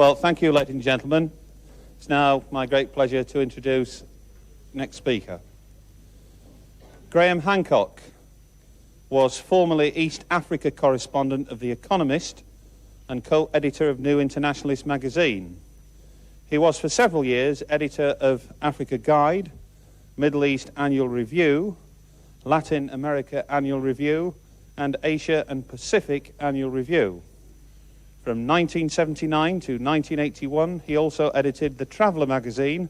Well, thank you, ladies and gentlemen. It's now my great pleasure to introduce next speaker. Graham Hancock was formerly East Africa correspondent of The Economist and co-editor of New Internationalist magazine. He was for several years editor of Africa Guide, Middle East Annual Review, Latin America Annual Review, and Asia and Pacific Annual Review. From 1979 to 1981, he also edited the Traveller magazine,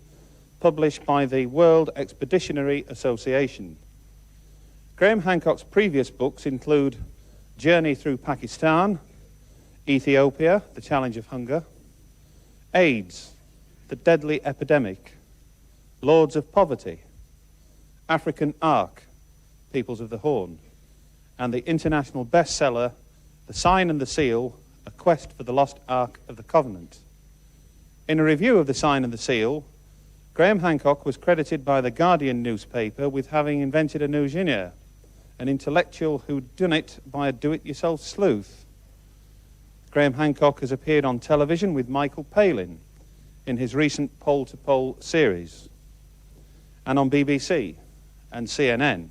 published by the World Expeditionary Association. Graham Hancock's previous books include Journey Through Pakistan, Ethiopia, The Challenge of Hunger, AIDS, The Deadly Epidemic, Lords of Poverty, African Ark, Peoples of the Horn, and the international bestseller, The Sign and the Seal, A Quest for the Lost Ark of the Covenant. In a review of The Sign and the Seal, Graham Hancock was credited by the Guardian newspaper with having invented a new genre, an intellectual whodunit by a do-it-yourself sleuth. Graham Hancock has appeared on television with Michael Palin in his recent Pole to Pole series, and on BBC and CNN,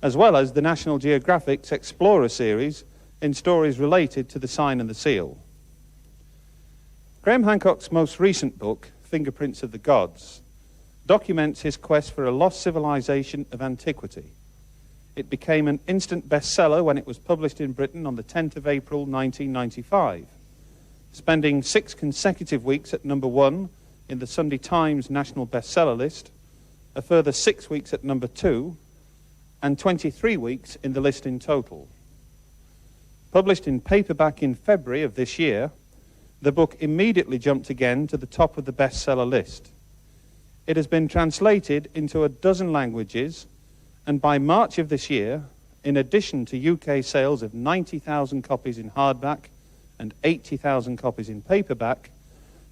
as well as the National Geographic's Explorer series in stories related to The Sign and the Seal. Graham Hancock's most recent book, Fingerprints of the Gods, documents his quest for a lost civilization of antiquity. It became an instant bestseller when it was published in Britain on the 10th of April 1995, spending 6 consecutive weeks at number 1 in the Sunday Times National Bestseller list, a further 6 weeks at number 2, and 23 weeks in the list in total. Published in paperback in February of this year, the book immediately jumped again to the top of the bestseller list. It has been translated into a dozen languages, and by March of this year, in addition to UK sales of 90,000 copies in hardback and 80,000 copies in paperback,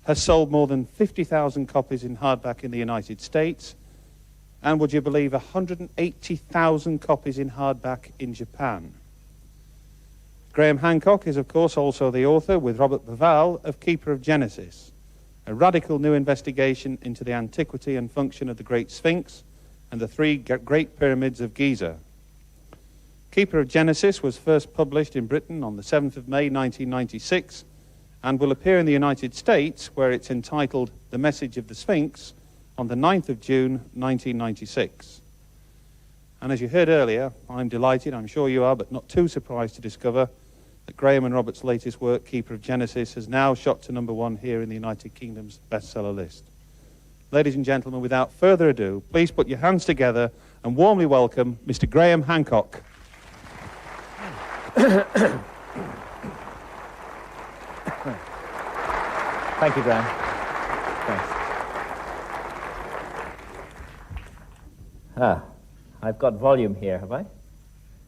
has sold more than 50,000 copies in hardback in the United States, and would you believe 180,000 copies in hardback in Japan. Graham Hancock is, of course, also the author, with Robert Bauval, of Keeper of Genesis, a radical new investigation into the antiquity and function of the Great Sphinx and the 3 Great Pyramids of Giza. Keeper of Genesis was first published in Britain on the 7th of May 1996 and will appear in the United States, where it's entitled The Message of the Sphinx, on the 9th of June 1996. And as you heard earlier, I'm delighted, I'm sure you are, but not too surprised to discover that Graham and Robert's latest work, Keeper of Genesis, has now shot to number 1 here in the United Kingdom's bestseller list. Ladies and gentlemen, without further ado, please put your hands together and warmly welcome Mr. Graham Hancock. Thank you, Graham. Thanks. I've got volume here, have I?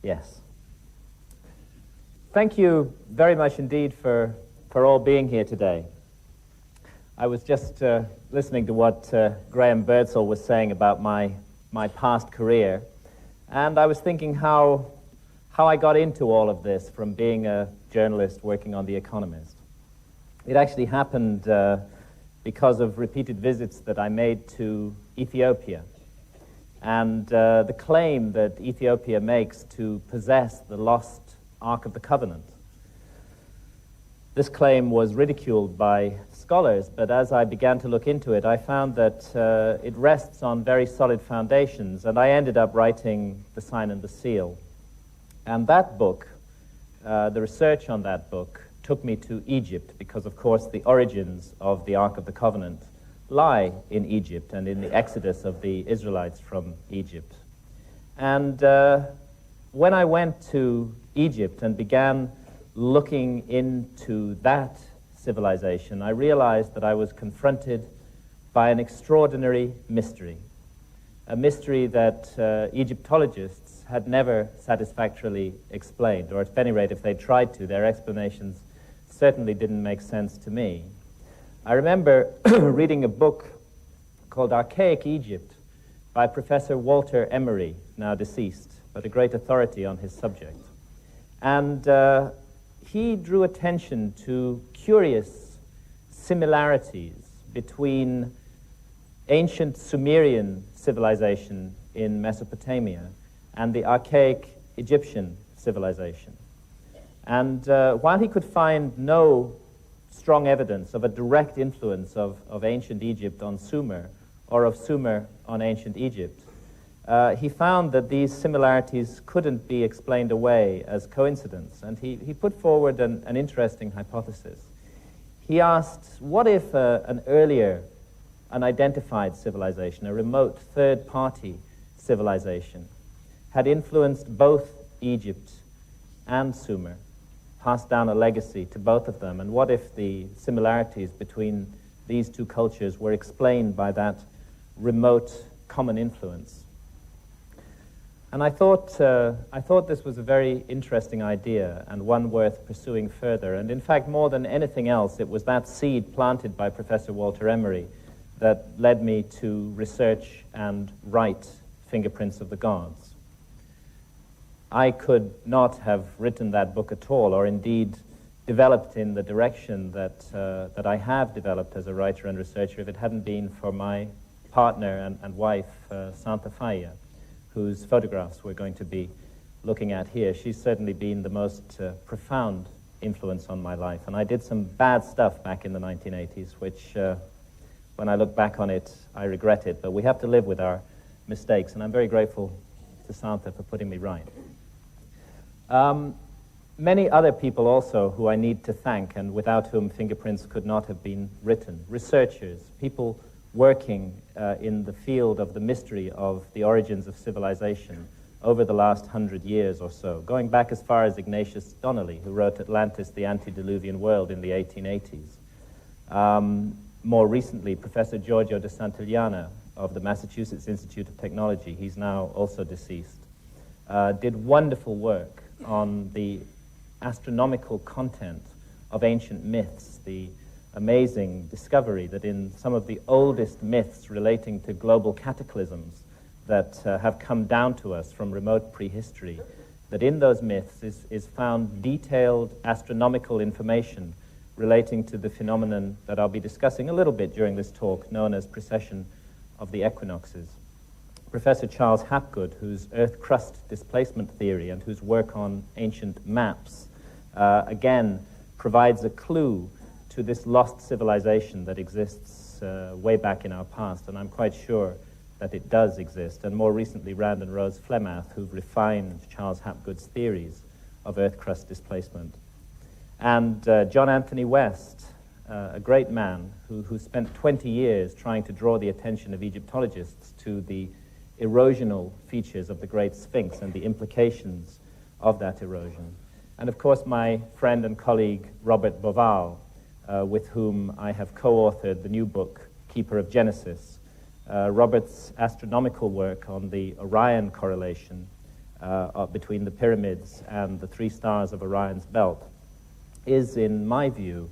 Yes. Thank you very much indeed for all being here today. I was just listening to what Graham Birdsall was saying about my past career, and I was thinking how I got into all of this from being a journalist working on The Economist. It actually happened because of repeated visits that I made to Ethiopia, and the claim that Ethiopia makes to possess the lost Ark of the Covenant. This claim was ridiculed by scholars, but as I began to look into it, I found that it rests on very solid foundations, and I ended up writing The Sign and the Seal. And that book, the research on that book, took me to Egypt, because, of course, the origins of the Ark of the Covenant lie in Egypt and in the exodus of the Israelites from Egypt. And when I went to Egypt and began looking into that civilization, I realized that I was confronted by an extraordinary mystery, a mystery that Egyptologists had never satisfactorily explained, or at any rate, if they tried to, their explanations certainly didn't make sense to me. I remember reading a book called Archaic Egypt by Professor Walter Emery, now deceased, but a great authority on his subject. And he drew attention to curious similarities between ancient Sumerian civilization in Mesopotamia and the archaic Egyptian civilization. And while he could find no strong evidence of a direct influence of ancient Egypt on Sumer or of Sumer on ancient Egypt, he found that these similarities couldn't be explained away as coincidence, and he put forward an interesting hypothesis. He asked, what if an earlier unidentified civilization, a remote third-party civilization, had influenced both Egypt and Sumer, passed down a legacy to both of them, and what if the similarities between these two cultures were explained by that remote common influence? And I thought this was a very interesting idea and one worth pursuing further. And in fact, more than anything else, it was that seed planted by Professor Walter Emery that led me to research and write Fingerprints of the Gods. I could not have written that book at all, or indeed developed in the direction that I have developed as a writer and researcher, if it hadn't been for my partner and wife, Santa Faya, whose photographs we're going to be looking at here. She's certainly been the most profound influence on my life. And I did some bad stuff back in the 1980s, which, when I look back on it, I regret it. But we have to live with our mistakes, and I'm very grateful to Santa for putting me right. Many other people also who I need to thank, and without whom Fingerprints could not have been written. Researchers, people working in the field of the mystery of the origins of civilization over the last 100 years or so, going back as far as Ignatius Donnelly, who wrote Atlantis, the Antediluvian World in the 1880s. More recently, Professor Giorgio de Santillana of the Massachusetts Institute of Technology, he's now also deceased, did wonderful work on the astronomical content of ancient myths, the amazing discovery that in some of the oldest myths relating to global cataclysms that have come down to us from remote prehistory, that in those myths is found detailed astronomical information relating to the phenomenon that I'll be discussing a little bit during this talk, known as precession of the equinoxes. Professor Charles Hapgood, whose Earth crust displacement theory and whose work on ancient maps, again, provides a clue to this lost civilization that exists way back in our past, and I'm quite sure that it does exist. And more recently, Rand and Rose Flemath, who've refined Charles Hapgood's theories of Earth crust displacement. And John Anthony West, a great man who spent 20 years trying to draw the attention of Egyptologists to the erosional features of the Great Sphinx and the implications of that erosion. And of course, my friend and colleague, Robert Boval, with whom I have co-authored the new book, Keeper of Genesis. Robert's astronomical work on the Orion correlation between the pyramids and the three stars of Orion's belt is, in my view,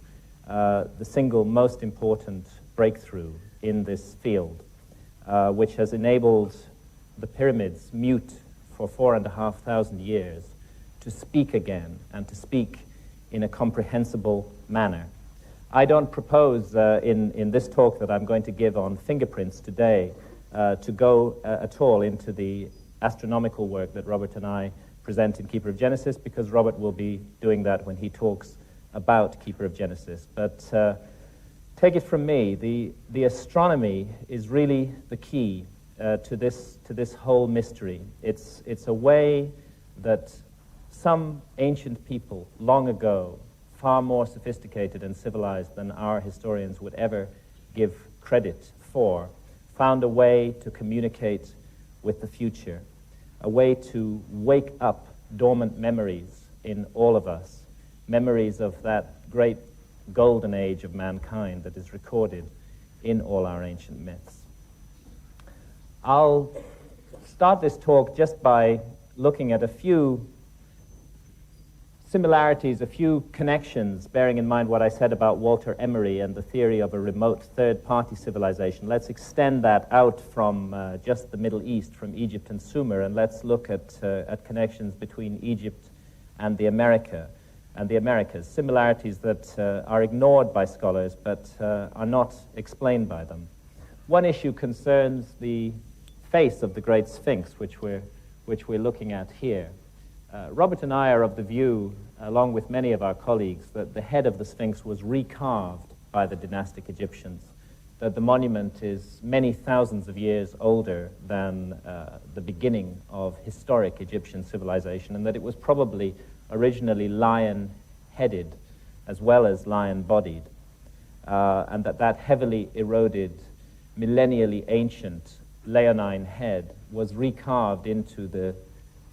the single most important breakthrough in this field, which has enabled the pyramids, mute for 4,500 years, to speak again and to speak in a comprehensible manner. I don't propose in this talk that I'm going to give on fingerprints today to go at all into the astronomical work that Robert and I present in Keeper of Genesis, because Robert will be doing that when he talks about Keeper of Genesis. But take it from me, the astronomy is really the key to this whole mystery. It's a way that some ancient people long ago, far more sophisticated and civilized than our historians would ever give credit for, found a way to communicate with the future, a way to wake up dormant memories in all of us, memories of that great golden age of mankind that is recorded in all our ancient myths. I'll start this talk just by looking at a few similarities, a few connections, bearing in mind what I said about Walter Emery and the theory of a remote third-party civilization. Let's extend that out from just the Middle East, from Egypt and Sumer, and let's look at connections between Egypt and the America. and the Americas, similarities that are ignored by scholars but are not explained by them. One issue concerns the face of the Great Sphinx, which we're looking at here. Robert and I are of the view, along with many of our colleagues, that the head of the Sphinx was recarved by the dynastic Egyptians, that the monument is many thousands of years older than the beginning of historic Egyptian civilization, and that it was probably originally lion-headed as well as lion-bodied, and that heavily eroded, millennially ancient leonine head was recarved into the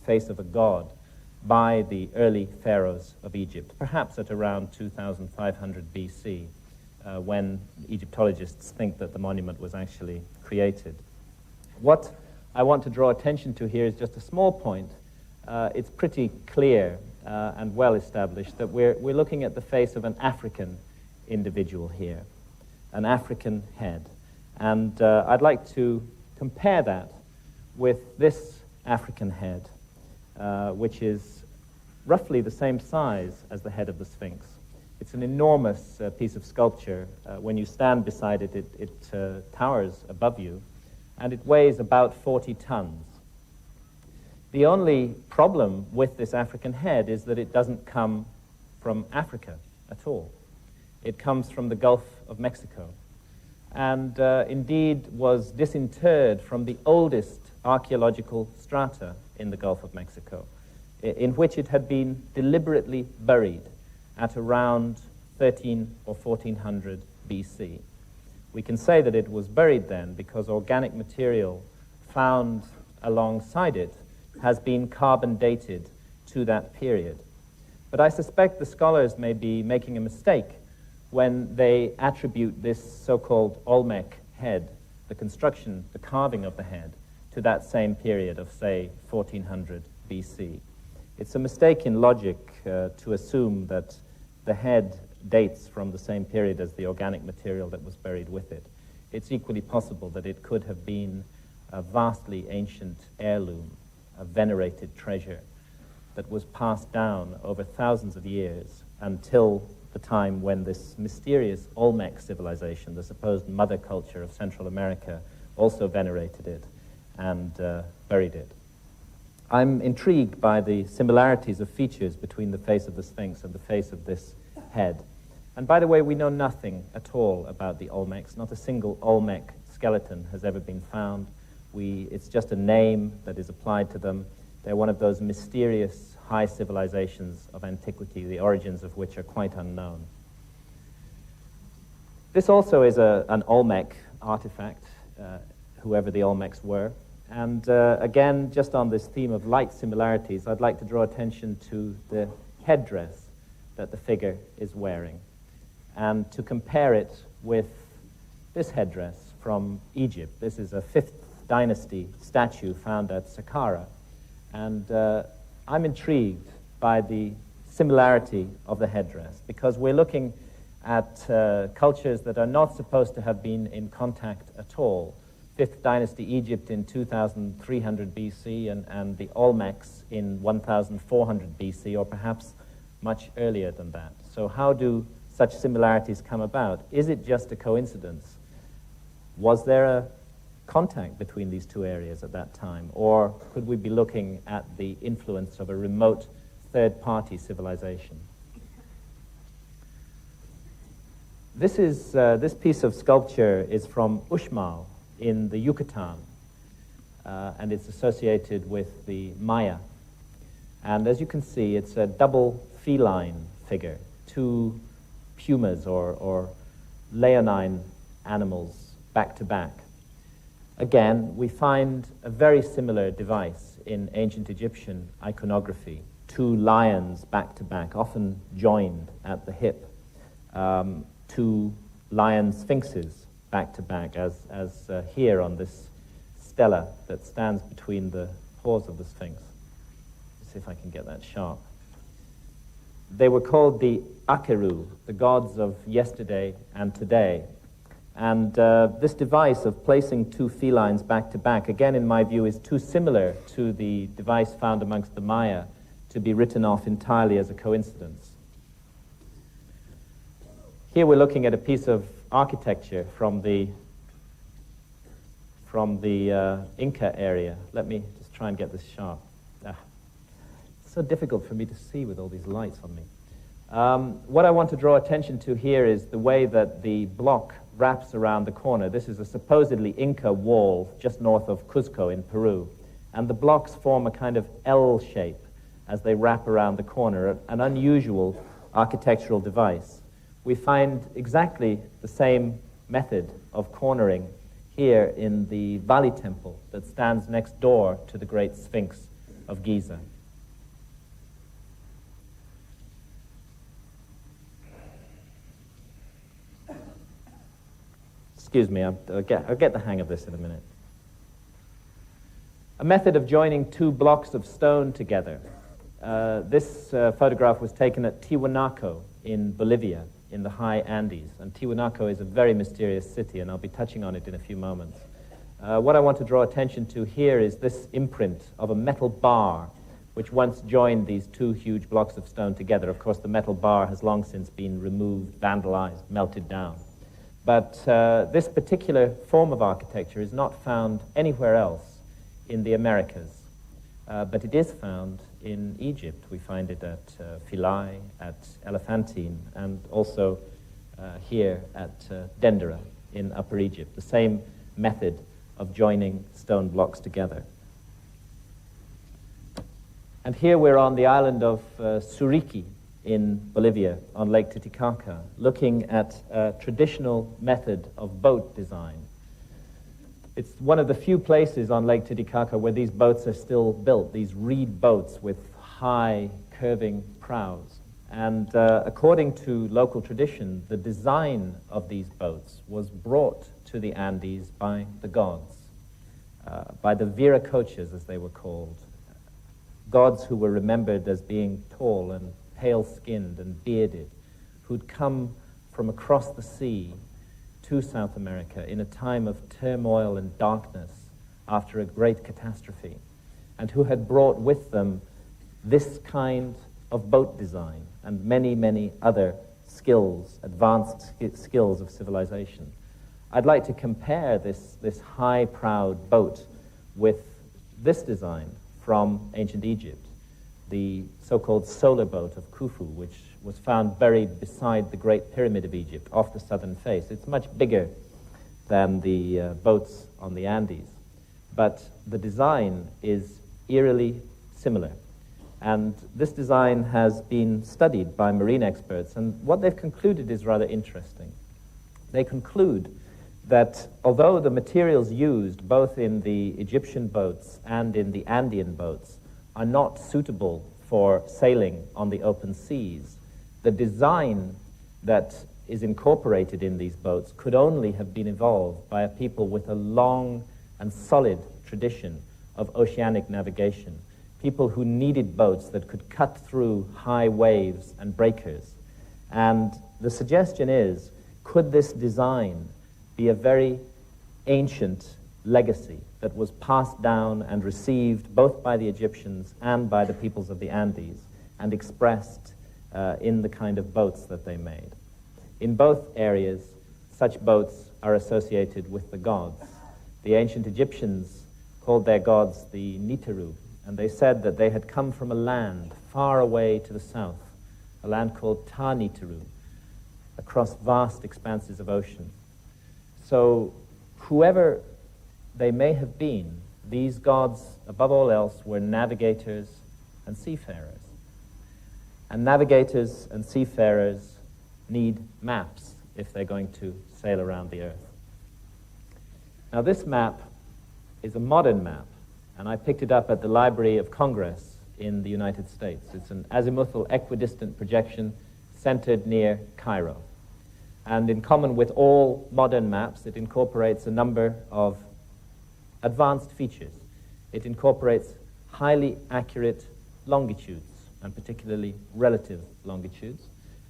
face of a god by the early pharaohs of Egypt, perhaps at around 2500 BC, when Egyptologists think that the monument was actually created. What I want to draw attention to here is just a small point. It's pretty clear and well established that we're looking at the face of an African individual here, an African head. And I'd like to compare that with this African head, which is roughly the same size as the head of the Sphinx. It's an enormous piece of sculpture. When you stand beside it, it towers above you, and it weighs about 40 tons. The only problem with this African head is that it doesn't come from Africa at all. It comes from the Gulf of Mexico, and indeed was disinterred from the oldest archaeological strata in the Gulf of Mexico, in which it had been deliberately buried at around 13 or 1400 BC. We can say that it was buried then because organic material found alongside it has been carbon dated to that period. But I suspect the scholars may be making a mistake when they attribute this so-called Olmec head, the construction, the carving of the head, to that same period of, say, 1400 BC. It's a mistake in logic to assume that the head dates from the same period as the organic material that was buried with it. It's equally possible that it could have been a vastly ancient heirloom, a venerated treasure that was passed down over thousands of years until the time when this mysterious Olmec civilization, the supposed mother culture of Central America, also venerated it and buried it. I'm intrigued by the similarities of features between the face of the Sphinx and the face of this head. And by the way, we know nothing at all about the Olmecs. Not a single Olmec skeleton has ever been found. It's just a name that is applied to them. They're one of those mysterious high civilizations of antiquity, the origins of which are quite unknown. This also is an Olmec artifact, whoever the Olmecs were. And again, just on this theme of light similarities, I'd like to draw attention to the headdress that the figure is wearing, and to compare it with this headdress from Egypt. This is a 5th dynasty statue found at Saqqara, and I'm intrigued by the similarity of the headdress, because we're looking at cultures that are not supposed to have been in contact at all. 5th dynasty Egypt in 2300 BC and the Olmecs in 1400 BC, or perhaps much earlier than that. So how do such similarities come about? Is it just a coincidence? Was there a contact between these two areas at that time? Or could we be looking at the influence of a remote third-party civilization? This piece of sculpture is from Uxmal in the Yucatan, and it's associated with the Maya. And as you can see, it's a double feline figure, two pumas or leonine animals back to back. Again, we find a very similar device in ancient Egyptian iconography, two lions back to back, often joined at the hip, two lion sphinxes back to back, as here on this stela that stands between the paws of the Sphinx. Let's see if I can get that sharp. They were called the Akeru, the gods of yesterday and today. And this device of placing two felines back to back, again, in my view, is too similar to the device found amongst the Maya to be written off entirely as a coincidence. Here we're looking at a piece of architecture from the Inca area. Let me just try and get this sharp. It's so difficult for me to see with all these lights on me. What I want to draw attention to here is the way that the block wraps around the corner. This is a supposedly Inca wall just north of Cuzco in Peru. And the blocks form a kind of L shape as they wrap around the corner, an unusual architectural device. We find exactly the same method of cornering here in the Valley Temple that stands next door to the Great Sphinx of Giza. Excuse me, I'll get the hang of this in a minute. A method of joining two blocks of stone together. This photograph was taken at Tiwanaku in Bolivia, in the high Andes. And Tiwanaku is a very mysterious city, and I'll be touching on it in a few moments. What I want to draw attention to here is this imprint of a metal bar, which once joined these two huge blocks of stone together. Of course, the metal bar has long since been removed, vandalized, melted down. But this particular form of architecture is not found anywhere else in the Americas. But it is found in Egypt. We find it at Philae, at Elephantine, and also here at Dendera in Upper Egypt. The same method of joining stone blocks together. And here we're on the island of Suriqui in Bolivia, on Lake Titicaca, looking at a traditional method of boat design. It's one of the few places on Lake Titicaca where these boats are still built, these reed boats with high, curving prows. And according to local tradition, the design of these boats was brought to the Andes by the gods, by the Viracochas, as they were called, gods who were remembered as being tall and pale-skinned and bearded, who'd come from across the sea to South America in a time of turmoil and darkness after a great catastrophe, and who had brought with them this kind of boat design and many, many other skills, advanced skills of civilization. I'd like to compare this high-prowed boat with this design from ancient Egypt, the so-called solar boat of Khufu, which was found buried beside the Great Pyramid of Egypt off the southern face. It's much bigger than the boats on the Andes, but the design is eerily similar. And this design has been studied by marine experts, and what they've concluded is rather interesting. They conclude that although the materials used both in the Egyptian boats and in the Andean boats are not suitable for sailing on the open seas, the design that is incorporated in these boats could only have been evolved by a people with a long and solid tradition of oceanic navigation, people who needed boats that could cut through high waves and breakers. And the suggestion is, could this design be a very ancient legacy that was passed down and received both by the Egyptians and by the peoples of the Andes and expressed in the kind of boats that they made? In both areas, such boats are associated with the gods. The ancient Egyptians called their gods the Nitaru, and they said that they had come from a land far away to the south, a land called Ta-Nitaru, across vast expanses of ocean. So whoever they may have been, these gods, above all else, were navigators and seafarers. And navigators and seafarers need maps if they're going to sail around the earth. Now, this map is a modern map, and I picked it up at the Library of Congress in the United States. It's an azimuthal equidistant projection centered near Cairo. And in common with all modern maps, it incorporates a number of advanced features. It incorporates highly accurate longitudes, and particularly relative longitudes,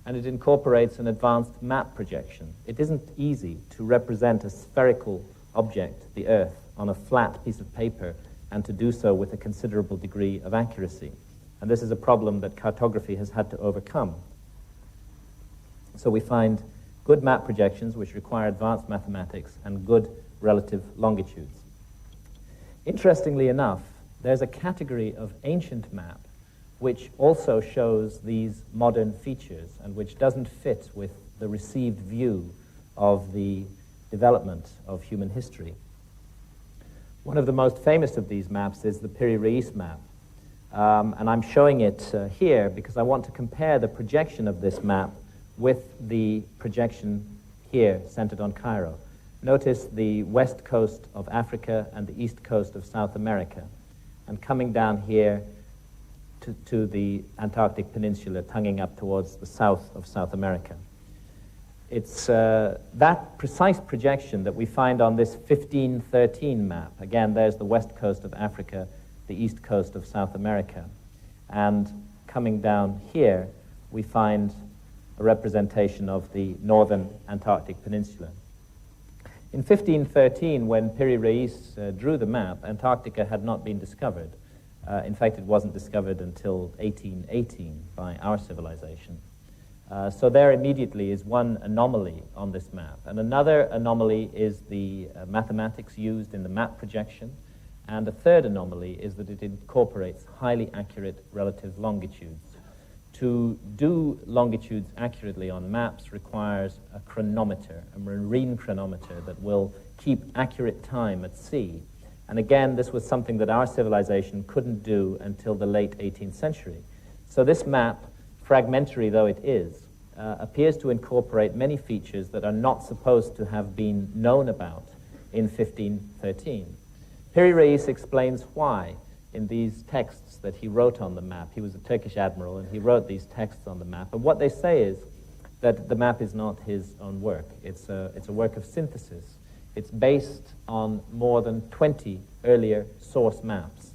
and it incorporates an advanced map projection. It isn't easy to represent a spherical object, the Earth, on a flat piece of paper, and to do so with a considerable degree of accuracy. And this is a problem that cartography has had to overcome. So we find good map projections, which require advanced mathematics, and good relative longitudes. Interestingly enough, there's a category of ancient map which also shows these modern features and which doesn't fit with the received view of the development of human history. One of the most famous of these maps is the Piri-Reis map. And I'm showing it here because I want to compare the projection of this map with the projection here centered on Cairo. Notice the west coast of Africa and the east coast of South America, and coming down here to the Antarctic Peninsula, tonguing up towards the south of South America. It's that precise projection that we find on this 1513 map. Again, there's the west coast of Africa, the east coast of South America. And coming down here, we find a representation of the northern Antarctic Peninsula. In 1513, when Piri-Reis drew the map, Antarctica had not been discovered. In fact, it wasn't discovered until 1818 by our civilization. So there immediately is one anomaly on this map. And another anomaly is the mathematics used in the map projection. And a third anomaly is that it incorporates highly accurate relative longitudes. To do longitudes accurately on maps requires a chronometer, a marine chronometer that will keep accurate time at sea. And again, this was something that our civilization couldn't do until the late 18th century. So this map, fragmentary though it is, appears to incorporate many features that are not supposed to have been known about in 1513. Piri-Reis explains why in these texts that he wrote on the map. He was a Turkish admiral, and he wrote these texts on the map. And what they say is that the map is not his own work. It's a work of synthesis. It's based on more than 20 earlier source maps,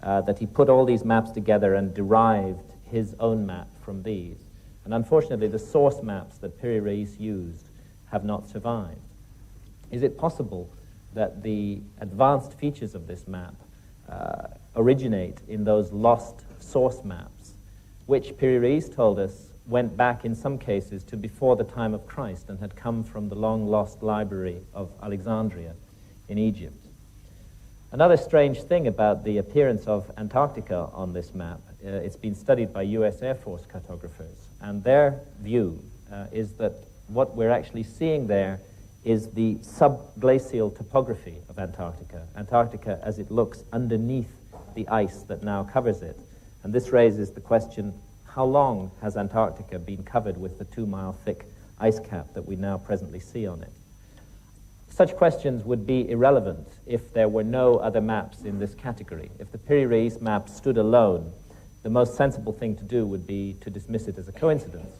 that he put all these maps together and derived his own map from these. And unfortunately, the source maps that Piri-Reis used have not survived. Is it possible that the advanced features of this map originate in those lost source maps, which Piri-Reis told us went back in some cases to before the time of Christ and had come from the long-lost library of Alexandria in Egypt? Another strange thing about the appearance of Antarctica on this map, it's been studied by U.S. Air Force cartographers, and their view is that what we're actually seeing there is the subglacial topography of Antarctica. Antarctica as it looks underneath the ice that now covers it. And this raises the question, how long has Antarctica been covered with the 2-mile thick ice cap that we now presently see on it? Such questions would be irrelevant if there were no other maps in this category. If the Piri-Reis map stood alone, the most sensible thing to do would be to dismiss it as a coincidence.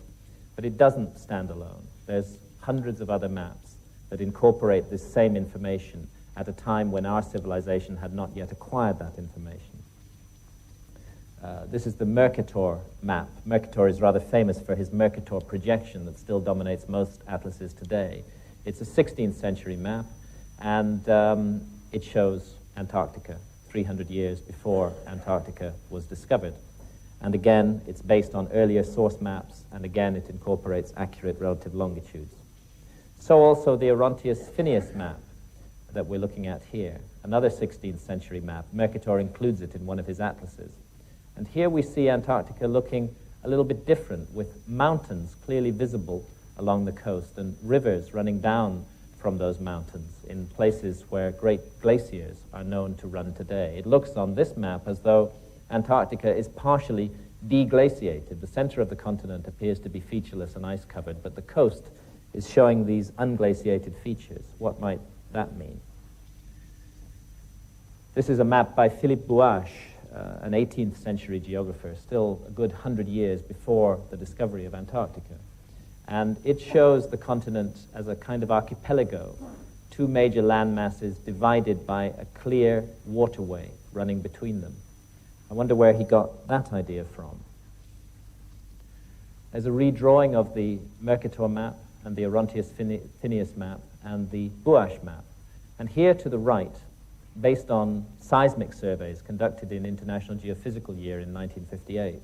But it doesn't stand alone. There's hundreds of other maps that incorporate this same information at a time when our civilization had not yet acquired that information. This is the Mercator map. Mercator is rather famous for his Mercator projection that still dominates most atlases today. It's a 16th century map, and it shows Antarctica 300 years before Antarctica was discovered. And again, it's based on earlier source maps, and again, it incorporates accurate relative longitudes. So also the Orontius Phineus map that we're looking at here, another 16th century map. Mercator includes it in one of his atlases. And here we see Antarctica looking a little bit different, with mountains clearly visible along the coast and rivers running down from those mountains in places where great glaciers are known to run today. It looks on this map as though Antarctica is partially deglaciated. The center of the continent appears to be featureless and ice-covered, but the coast is showing these unglaciated features. What might that mean? This is a map by Philippe Bouache, an 18th century geographer, still a good 100 years before the discovery of Antarctica. And it shows the continent as a kind of archipelago, 2 major land masses divided by a clear waterway running between them. I wonder where he got that idea from. There's a redrawing of the Mercator map and the Orontius Phineus map and the Bouache map. And here to the right, based on seismic surveys conducted in International Geophysical Year in 1958,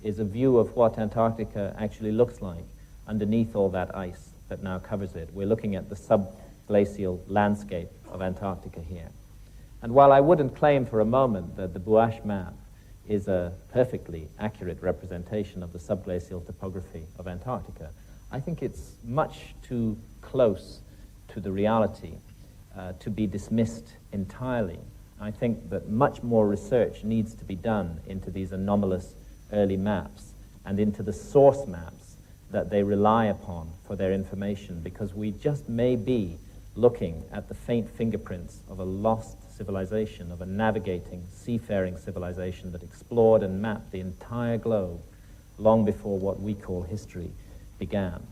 is a view of what Antarctica actually looks like underneath all that ice that now covers it. We're looking at the subglacial landscape of Antarctica here. And while I wouldn't claim for a moment that the Buache map is a perfectly accurate representation of the subglacial topography of Antarctica, I think it's much too close to the reality to be dismissed entirely. I think that much more research needs to be done into these anomalous early maps and into the source maps that they rely upon for their information, because we just may be looking at the faint fingerprints of a lost civilization, of a navigating, seafaring civilization that explored and mapped the entire globe long before what we call history began.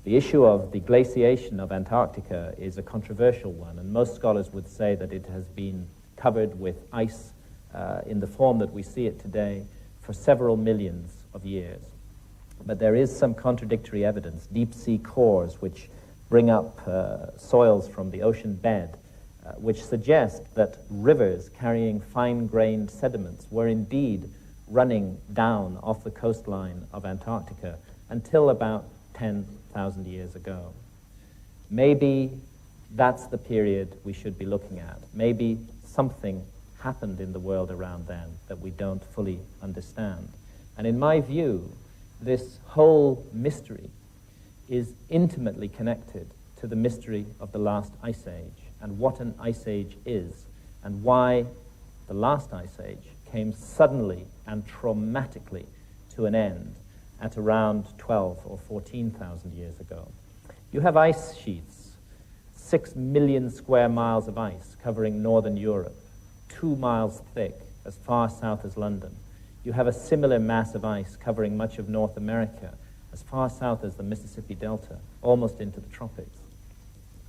The issue of the glaciation of Antarctica is a controversial one, and most scholars would say that it has been covered with ice in the form that we see it today for several millions of years. But there is some contradictory evidence, deep-sea cores which bring up soils from the ocean bed, which suggest that rivers carrying fine-grained sediments were indeed running down off the coastline of Antarctica until about 10,000 years ago. Maybe that's the period we should be looking at. Maybe something happened in the world around then that we don't fully understand. And in my view, this whole mystery is intimately connected to the mystery of the last ice age and what an ice age is and why the last ice age came suddenly and traumatically to an end at around 12 or 14,000 years ago. You have ice sheets, 6 million square miles of ice covering northern Europe, 2 miles thick, as far south as London. You have a similar mass of ice covering much of North America, as far south as the Mississippi Delta, almost into the tropics.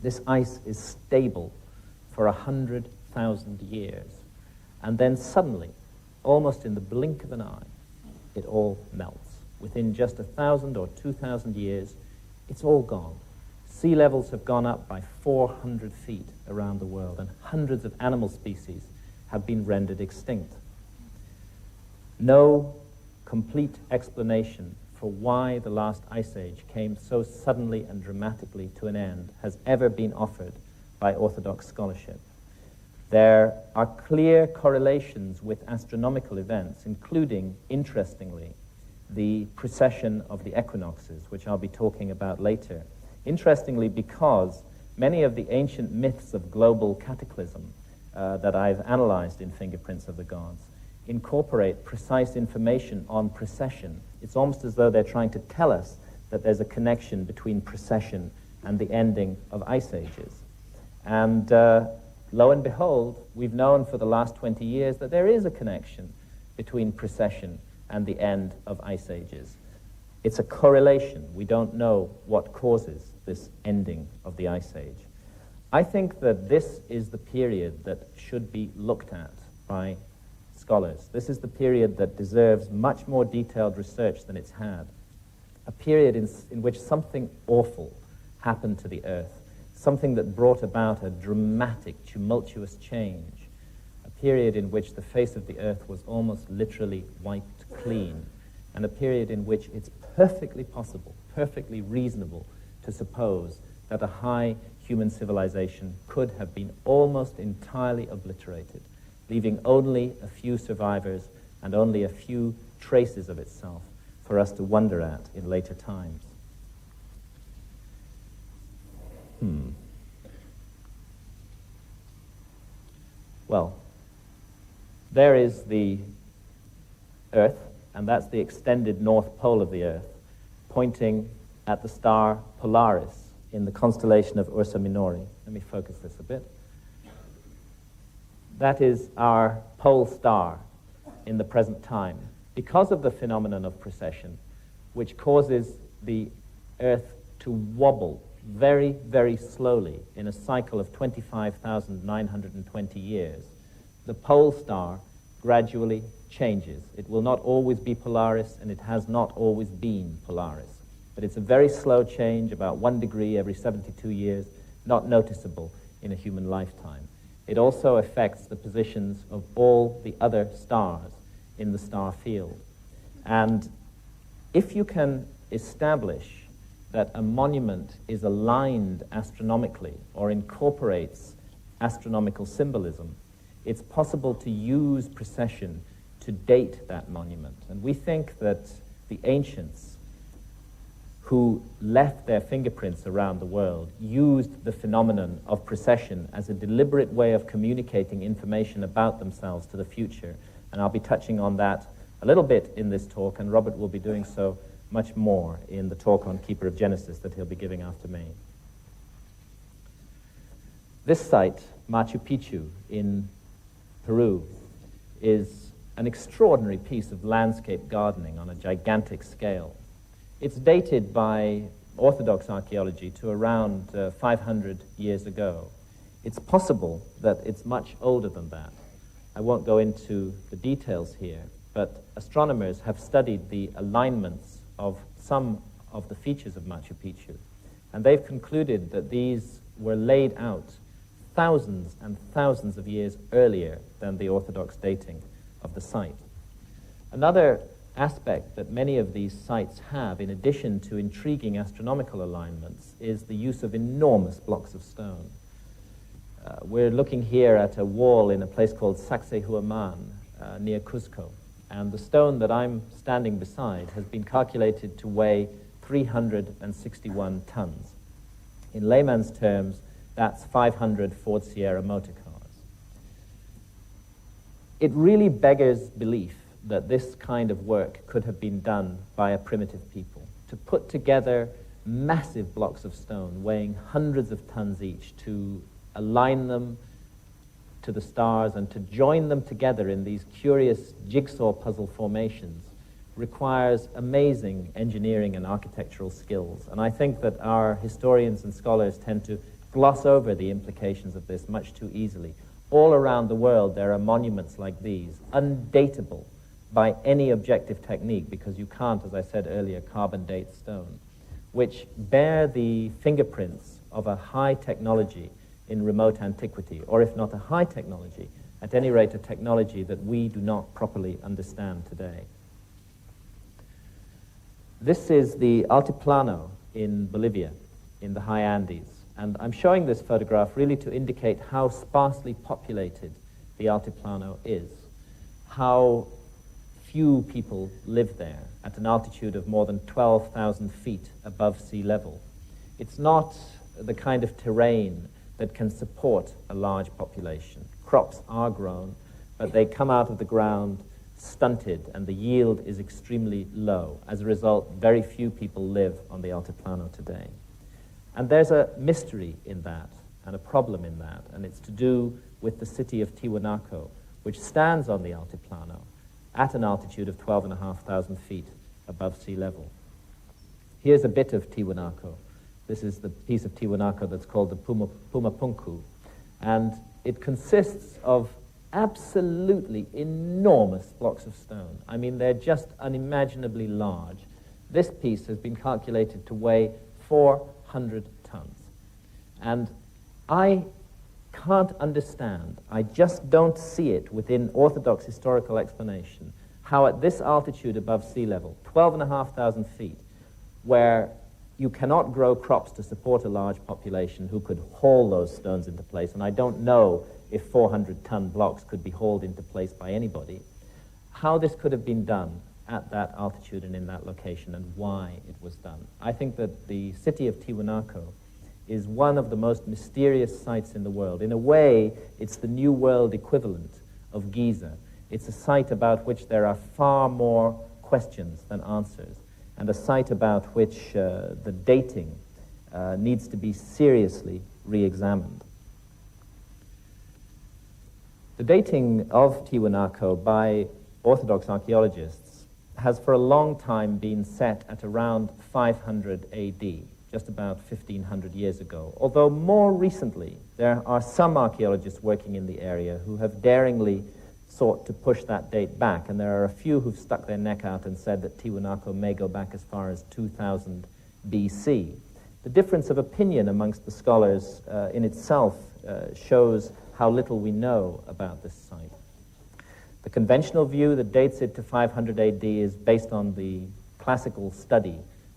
This ice is stable for 100,000 years. And then suddenly, almost in the blink of an eye, it all melts. Within just 1,000 or 2,000 years, it's all gone. Sea levels have gone up by 400 feet around the world, and hundreds of animal species have been rendered extinct. No complete explanation for why the last ice age came so suddenly and dramatically to an end has ever been offered by orthodox scholarship. There are clear correlations with astronomical events, including, interestingly, the precession of the equinoxes, which I'll be talking about later. Interestingly, because many of the ancient myths of global cataclysm that I've analyzed in Fingerprints of the Gods incorporate precise information on precession. It's almost as though they're trying to tell us that there's a connection between precession and the ending of ice ages. And lo and behold, we've known for the last 20 years that there is a connection between precession and the end of ice ages. It's a correlation. We don't know what causes this ending of the ice age. I think that this is the period that should be looked at by scholars. This is the period that deserves much more detailed research than it's had. A period in which something awful happened to the Earth, something that brought about a dramatic, tumultuous change, a period in which the face of the Earth was almost literally wiped clean, and a period in which it's perfectly possible, perfectly reasonable to suppose that a high human civilization could have been almost entirely obliterated, leaving only a few survivors and only a few traces of itself for us to wonder at in later times. Well, there is the Earth, and that's the extended north pole of the Earth, pointing at the star Polaris in the constellation of Ursa Minori. Let me focus this a bit. That is our pole star in the present time, because of the phenomenon of precession, which causes the Earth to wobble very, very slowly in a cycle of 25,920 years. The pole star gradually changes. It will not always be Polaris, and it has not always been Polaris. But it's a very slow change, about 1 degree every 72 years, not noticeable in a human lifetime. It also affects the positions of all the other stars in the star field. And if you can establish that a monument is aligned astronomically or incorporates astronomical symbolism, it's possible to use precession to date that monument. And we think that the ancients who left their fingerprints around the world used the phenomenon of precession as a deliberate way of communicating information about themselves to the future. And I'll be touching on that a little bit in this talk, and Robert will be doing so much more in the talk on Keeper of Genesis that he'll be giving after me. This site, Machu Picchu in Peru, is an extraordinary piece of landscape gardening on a gigantic scale. It's dated by Orthodox archaeology to around 500 years ago. It's possible that it's much older than that. I won't go into the details here, but astronomers have studied the alignments of some of the features of Machu Picchu, and they've concluded that these were laid out thousands and thousands of years earlier than the Orthodox dating of the site. Another aspect that many of these sites have, in addition to intriguing astronomical alignments, is the use of enormous blocks of stone. We're looking here at a wall in a place called Sacsayhuaman near Cuzco, and the stone that I'm standing beside has been calculated to weigh 361 tons. In layman's terms, that's 500 Ford Sierra motor cars. It really beggars belief that this kind of work could have been done by a primitive people, to put together massive blocks of stone weighing hundreds of tons each, to align them to the stars and to join them together in these curious jigsaw puzzle formations requires amazing engineering and architectural skills. And I think that our historians and scholars tend to gloss over the implications of this much too easily. All around the world there are monuments like these, undateable by any objective technique, because you can't, as I said earlier, carbon date stone, which bear the fingerprints of a high technology in remote antiquity, or if not a high technology, at any rate a technology that we do not properly understand today. This is the Altiplano in Bolivia, in the high Andes, and I'm showing this photograph really to indicate how sparsely populated the Altiplano is, how few people live there at an altitude of more than 12,000 feet above sea level. It's not the kind of terrain that can support a large population. Crops are grown, but they come out of the ground stunted, and the yield is extremely low. As a result, very few people live on the Altiplano today. And there's a mystery in that, and a problem in that, and it's to do with the city of Tiwanaku, which stands on the Altiplano at an altitude of 12,500 feet above sea level. Here's a bit of Tiwanaku. This is the piece of Tiwanaku that's called the Pumapunku, and it consists of absolutely enormous blocks of stone. I mean, they're just unimaginably large. This piece has been calculated to weigh 400 tons. And I can't understand, I just don't see it within Orthodox historical explanation, how at this altitude above sea level, 12,500 feet, where you cannot grow crops to support a large population who could haul those stones into place, and I don't know if 400-ton blocks could be hauled into place by anybody, how this could have been done at that altitude and in that location, and why it was done. I think that the city of Tiwanaku is one of the most mysterious sites in the world. In a way, it's the New World equivalent of Giza. It's a site about which there are far more questions than answers, and a site about which the dating needs to be seriously re-examined. The dating of Tiwanaku by Orthodox archaeologists has for a long time been set at around 500 AD, just about 1,500 years ago. Although more recently, there are some archaeologists working in the area who have daringly sought to push that date back, and there are a few who've stuck their neck out and said that Tiwanaku may go back as far as 2000 BC. The difference of opinion amongst the scholars in itself shows how little we know about this site. The conventional view that dates it to 500 AD is based on the classical study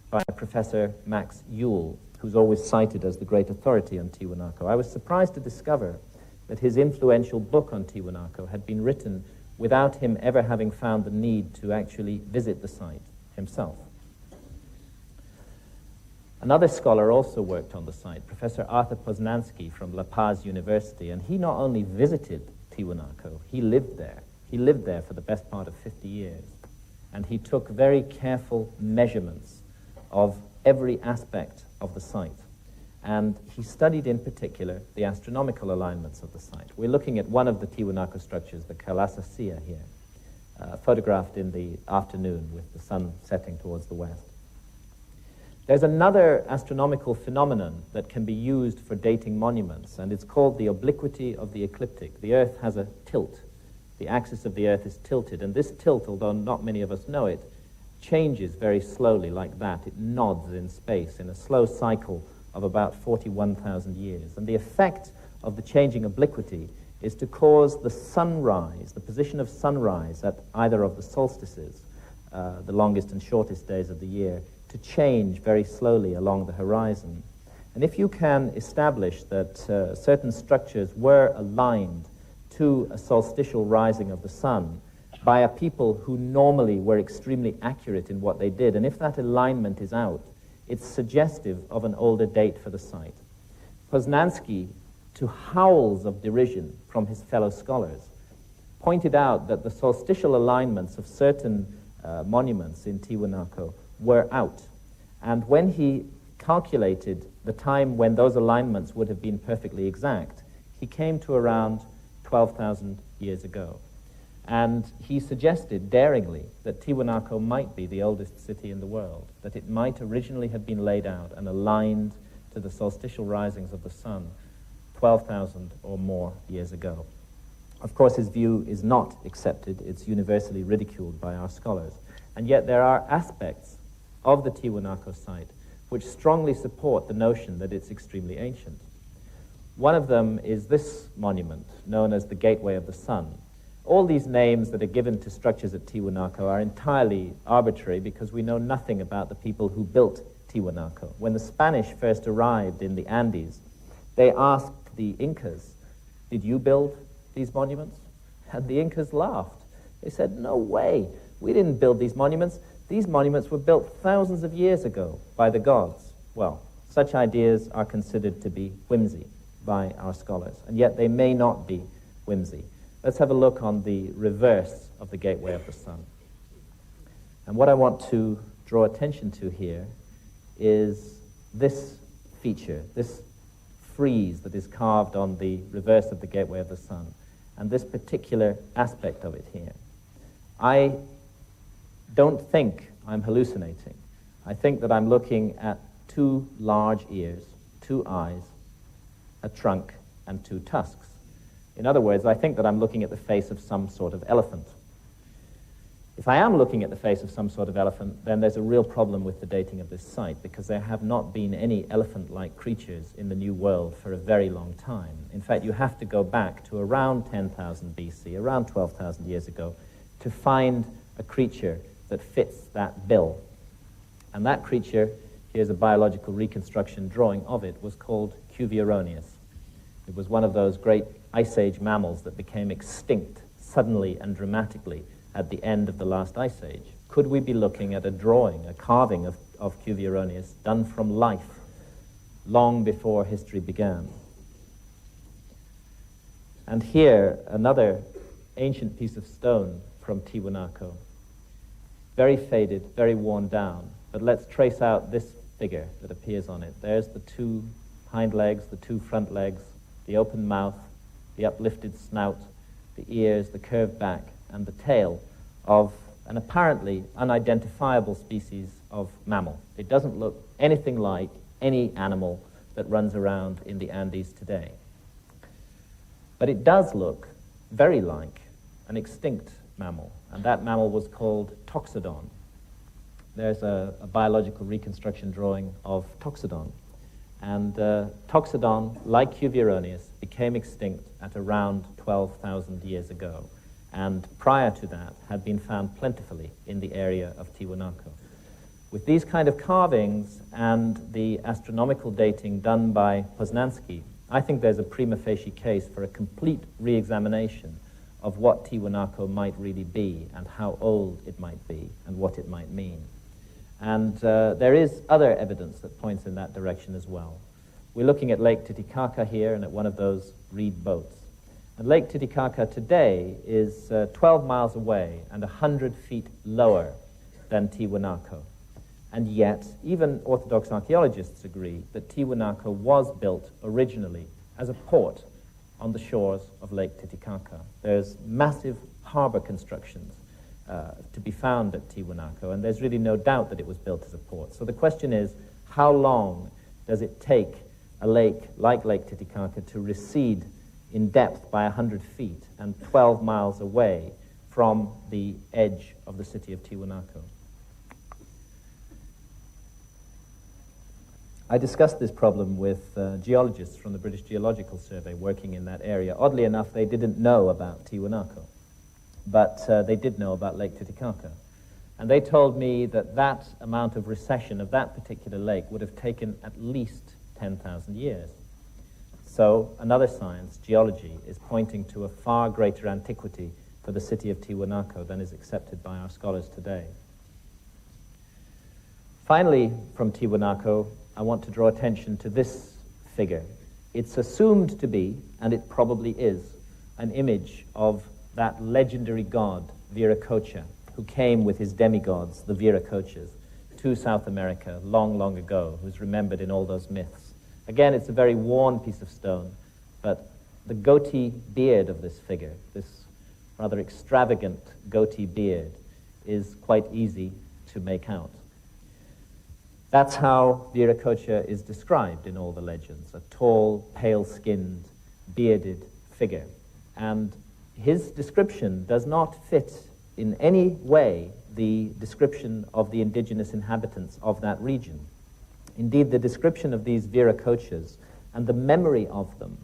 by Professor Max Ewell, who's always cited as the great authority on Tiwanaku. I was surprised to discover that his influential book on Tiwanaku had been written without him ever having found the need to actually visit the site himself. Another scholar also worked on the site, Professor Arthur Poznansky from La Paz University, and he not only visited Tiwanaku, he lived there. He lived there for the best part of 50 years, and he took very careful measurements of every aspect of the site. And he studied in particular the astronomical alignments of the site. We're looking at one of the Tiwanaku structures, the Kalasasea here, photographed in the afternoon with the sun setting towards the west. There's another astronomical phenomenon that can be used for dating monuments, and it's called the obliquity of the ecliptic. The Earth has a tilt. The axis of the Earth is tilted, and this tilt, although not many of us know it, changes very slowly like that. It nods in space in a slow cycle of about 41,000 years. And the effect of the changing obliquity is to cause the sunrise, the position of sunrise at either of the solstices, the longest and shortest days of the year, to change very slowly along the horizon. And if you can establish that certain structures were aligned to a solstitial rising of the sun by a people who normally were extremely accurate in what they did, and if that alignment is out, it's suggestive of an older date for the site. Poznansky, to howls of derision from his fellow scholars, pointed out that the solstitial alignments of certain monuments in Tiwanaku were out. And when he calculated the time when those alignments would have been perfectly exact, he came to around 12,000 years ago. And he suggested daringly that Tiwanaku might be the oldest city in the world, that it might originally have been laid out and aligned to the solstitial risings of the sun 12,000 or more years ago. Of course, his view is not accepted. It's universally ridiculed by our scholars. And yet there are aspects of the Tiwanaku site which strongly support the notion that it's extremely ancient. One of them is this monument, known as the Gateway of the Sun. All these names that are given to structures at Tiwanaku are entirely arbitrary because we know nothing about the people who built Tiwanaku. When the Spanish first arrived in the Andes, they asked the Incas, "Did you build these monuments?" And the Incas laughed. They said, "No way, we didn't build these monuments. These monuments were built thousands of years ago by the gods." Well, such ideas are considered to be whimsy by our scholars, and yet they may not be whimsy. Let's have a look on the reverse of the Gateway of the Sun. And what I want to draw attention to here is this feature, this frieze that is carved on the reverse of the Gateway of the Sun, and this particular aspect of it here. I don't think I'm hallucinating. I think that I'm looking at two large ears, two eyes, a trunk, and two tusks. In other words, I think that I'm looking at the face of some sort of elephant. If I am looking at the face of some sort of elephant, then there's a real problem with the dating of this site, because there have not been any elephant-like creatures in the New World for a very long time. In fact, you have to go back to around 10,000 BC, around 12,000 years ago, to find a creature that fits that bill. And that creature, here's a biological reconstruction drawing of it, was called Cuvier-Ronius. It was one of those great Ice Age mammals that became extinct suddenly and dramatically at the end of the last Ice Age. Could we be looking at a drawing, a carving of Cuvier-Ronius done from life long before history began? And here, another ancient piece of stone from Tiwanaku. Very faded, very worn down, but let's trace out this figure that appears on it. There's the two hind legs, the two front legs, the open mouth, the uplifted snout, the ears, the curved back, and the tail of an apparently unidentifiable species of mammal. It doesn't look anything like any animal that runs around in the Andes today. But it does look very like an extinct mammal, and that mammal was called Toxodon. There's a biological reconstruction drawing of Toxodon. And Toxodon, like Cuvier-Ronius, became extinct at around 12,000 years ago, and prior to that had been found plentifully in the area of Tiwanaku. With these kind of carvings and the astronomical dating done by Poznański, I think there's a prima facie case for a complete re-examination of what Tiwanaku might really be and how old it might be and what it might mean. And there is other evidence that points in that direction as well. We're looking at Lake Titicaca here and at one of those reed boats. And Lake Titicaca today is 12 miles away and 100 feet lower than Tiwanaku. And yet, even Orthodox archaeologists agree that Tiwanaku was built originally as a port on the shores of Lake Titicaca. There's massive harbor constructions to be found at Tiwanaku, and there's really no doubt that it was built as a port. So the question is, how long does it take a lake like Lake Titicaca to recede in depth by 100 feet and 12 miles away from the edge of the city of Tiwanaku? I discussed this problem with geologists from the British Geological Survey working in that area. Oddly enough, they didn't know about Tiwanaku, but they did know about Lake Titicaca. And they told me that that amount of recession of that particular lake would have taken at least 10,000 years. So another science, geology, is pointing to a far greater antiquity for the city of Tiwanaku than is accepted by our scholars today. Finally, from Tiwanaku, I want to draw attention to this figure. It's assumed to be, and it probably is, an image of that legendary god, Viracocha, who came with his demigods, the Viracochas, to South America long, long ago, who's remembered in all those myths. Again, it's a very worn piece of stone, but the goatee beard of this figure, this rather extravagant goatee beard, is quite easy to make out. That's how Viracocha is described in all the legends, a tall, pale-skinned, bearded figure. And his description does not fit in any way the description of the indigenous inhabitants of that region. Indeed, the description of these Viracochas and the memory of them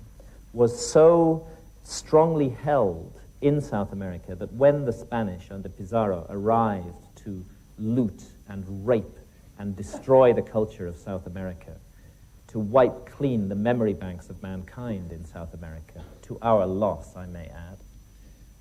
was so strongly held in South America that when the Spanish under Pizarro arrived to loot and rape and destroy the culture of South America, to wipe clean the memory banks of mankind in South America, to our loss, I may add,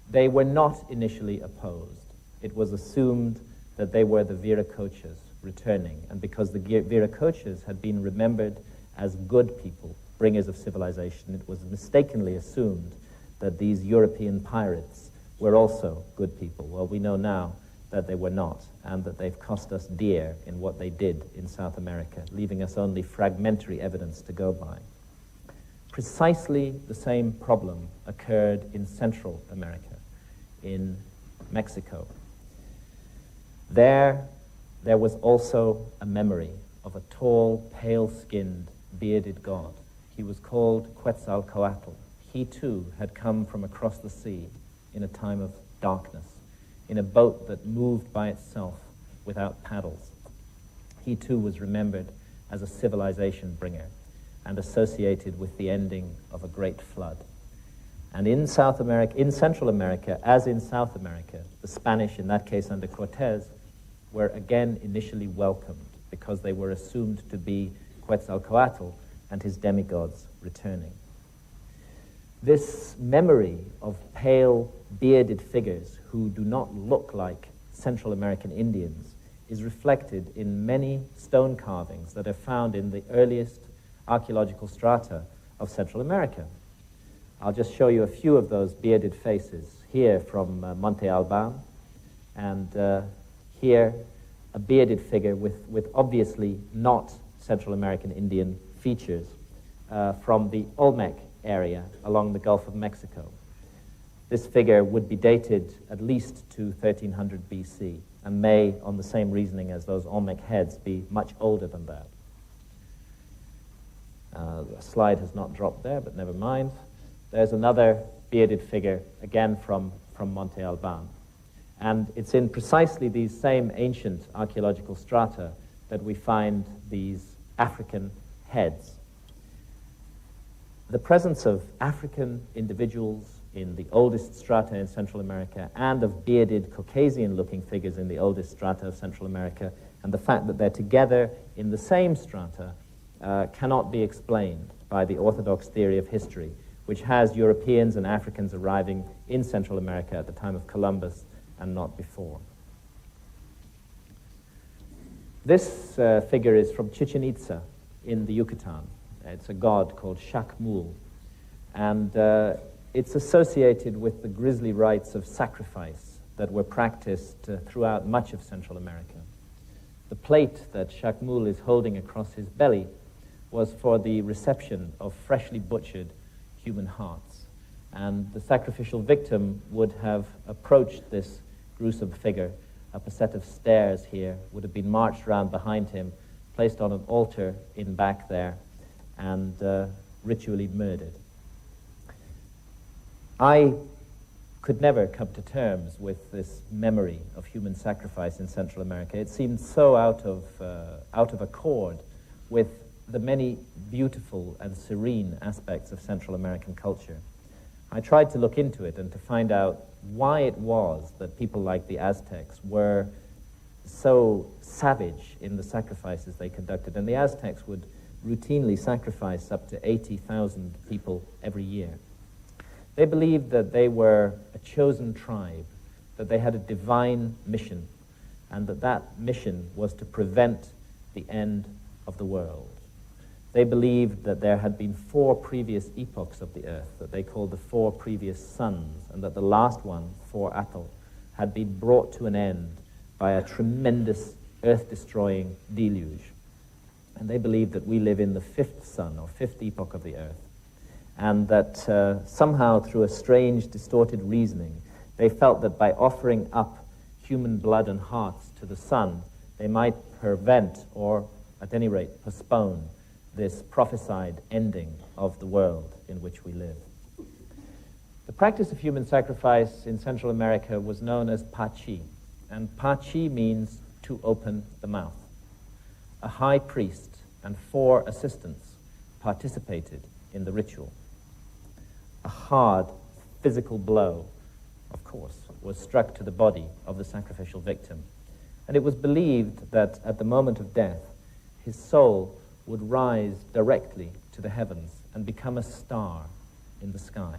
they were not initially opposed. It was assumed that they were the Viracochas returning, and because the Viracochas had been remembered as good people, bringers of civilization, it was mistakenly assumed that these European pirates were also good people. Well, we know now that they were not, and that they've cost us dear in what they did in South America, leaving us only fragmentary evidence to go by. Precisely the same problem occurred in Central America, in Mexico. There was also a memory of a tall, pale-skinned, bearded god. He was called Quetzalcoatl. He too had come from across the sea in a time of darkness, in a boat that moved by itself without paddles. He too was remembered as a civilization bringer and associated with the ending of a great flood. And in South America, in Central America, as in South America, the Spanish, in that case under Cortés, were again initially welcomed because they were assumed to be Quetzalcoatl and his demigods returning. This memory of pale, bearded figures who do not look like Central American Indians is reflected in many stone carvings that are found in the earliest archaeological strata of Central America. I'll just show you a few of those bearded faces here from Monte Alban, and here a bearded figure with obviously not Central American Indian features from the Olmec area along the Gulf of Mexico. This figure would be dated at least to 1300 BC and may, on the same reasoning as those Olmec heads, be much older than that. The slide has not dropped there, but never mind. There's another bearded figure, again from Monte Alban. And it's in precisely these same ancient archaeological strata that we find these African heads. The presence of African individuals in the oldest strata in Central America and of bearded Caucasian-looking figures in the oldest strata of Central America And the fact that they're together in the same strata cannot be explained by the orthodox theory of history, which has Europeans and Africans arriving in Central America at the time of Columbus and not before. This figure is from Chichen Itza in the Yucatan. It's a god called Shakmul, and it's associated with the grisly rites of sacrifice that were practiced throughout much of Central America. The plate that Shakmul is holding across his belly was for the reception of freshly butchered human hearts. And the sacrificial victim would have approached this gruesome figure up a set of stairs here, would have been marched round behind him, placed on an altar in back there, and ritually murdered. I could never come to terms with this memory of human sacrifice in Central America. It seemed so out of accord with the many beautiful and serene aspects of Central American culture. I tried to look into it and to find out why it was that people like the Aztecs were so savage in the sacrifices they conducted. And the Aztecs would routinely sacrifice up to 80,000 people every year. They believed that they were a chosen tribe, that they had a divine mission, and that that mission was to prevent the end of the world. They believed that there had been 4 previous epochs of the earth that they called the 4 previous suns, and that the last one, 4 had been brought to an end by a tremendous earth-destroying deluge. And they believed that we live in the 5th sun, or 5th epoch of the earth, and that somehow through a strange, distorted reasoning, they felt that by offering up human blood and hearts to the sun, they might prevent, or at any rate postpone, this prophesied ending of the world in which we live. The practice of human sacrifice in Central America was known as pachi, and pachi means to open the mouth. A high priest and 4 assistants participated in the ritual. A hard physical blow, of course, was struck to the body of the sacrificial victim, and it was believed that at the moment of death, his soul would rise directly to the heavens and become a star in the sky.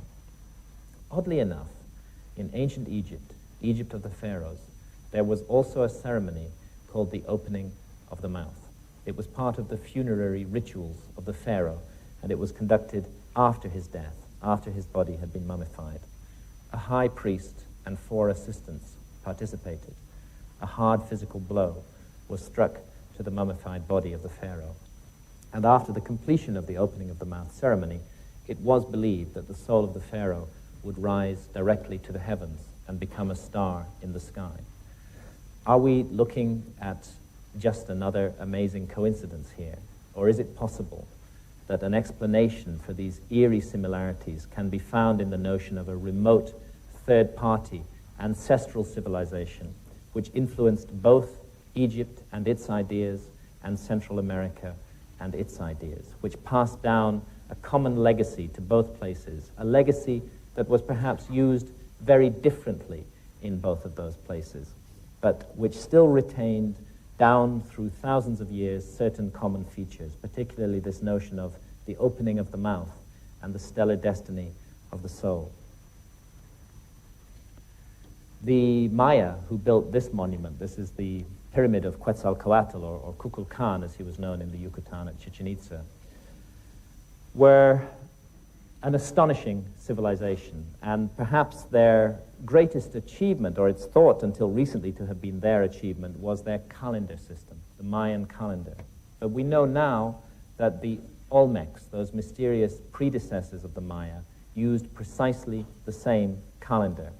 Oddly enough, in ancient Egypt, Egypt of the pharaohs, there was also a ceremony called the opening of the mouth. It was part of the funerary rituals of the pharaoh, and it was conducted after his death, after his body had been mummified. A high priest and 4 assistants participated. A hard physical blow was struck to the mummified body of the pharaoh. And after the completion of the opening of the mouth ceremony, it was believed that the soul of the pharaoh would rise directly to the heavens and become a star in the sky. Are we looking at just another amazing coincidence here? Or is it possible that an explanation for these eerie similarities can be found in the notion of a remote, third-party, ancestral civilization which influenced both Egypt and its ideas and Central America and its ideas, which passed down a common legacy to both places, a legacy that was perhaps used very differently in both of those places, but which still retained down through thousands of years certain common features, particularly this notion of the opening of the mouth and the stellar destiny of the soul. The Maya who built this monument, this is the pyramid of Quetzalcoatl, or Kukulkan as he was known in the Yucatan at Chichen Itza, were an astonishing civilization, and perhaps their greatest achievement, or it's thought until recently to have been their achievement, was their calendar system, the Mayan calendar. But we know now that the Olmecs, those mysterious predecessors of the Maya, used precisely the same calendar.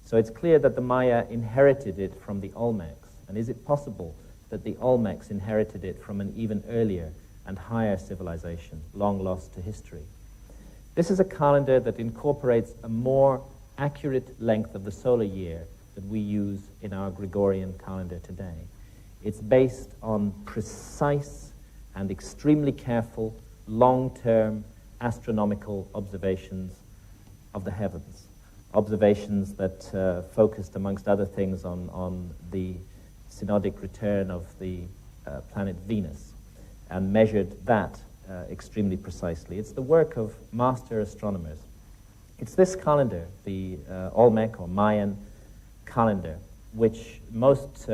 So it's clear that the Maya inherited it from the Olmecs. And is it possible that the Olmecs inherited it from an even earlier and higher civilization, long lost to history? This is a calendar that incorporates a more accurate length of the solar year than we use in our Gregorian calendar today. It's based on precise and extremely careful, long-term astronomical observations of the heavens, observations that focused, amongst other things, on the synodic return of the planet Venus and measured that extremely precisely. It's the work of master astronomers. It's this calendar, the Olmec or Mayan calendar, which most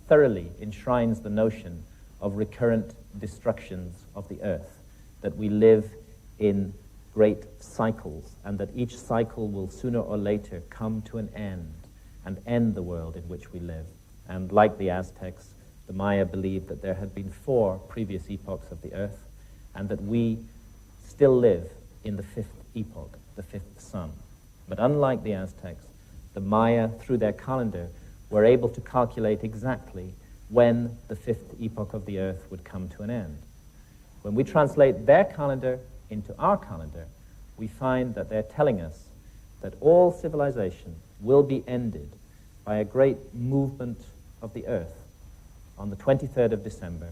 thoroughly enshrines the notion of recurrent destructions of the earth, that we live in great cycles, and that each cycle will sooner or later come to an end and end the world in which we live. And like the Aztecs, the Maya believed that there had been 4 previous epochs of the earth, and that we still live in the 5th epoch, the 5th sun. But unlike the Aztecs, the Maya, through their calendar, were able to calculate exactly when the 5th epoch of the earth would come to an end. When we translate their calendar into our calendar, we find that they're telling us that all civilization will be ended by a great movement of the earth on the 23rd of December,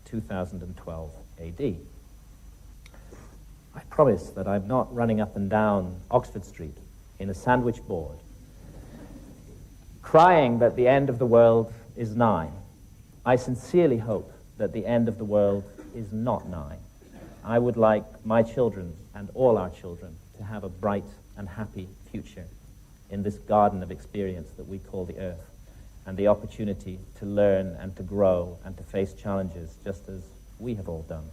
2012 AD. I promise that I'm not running up and down Oxford Street in a sandwich board, crying that the end of the world is nigh. I sincerely hope that the end of the world is not nigh. I would like my children and all our children to have a bright and happy future in this garden of experience that we call the earth, and the opportunity to learn and to grow and to face challenges just as we have all done.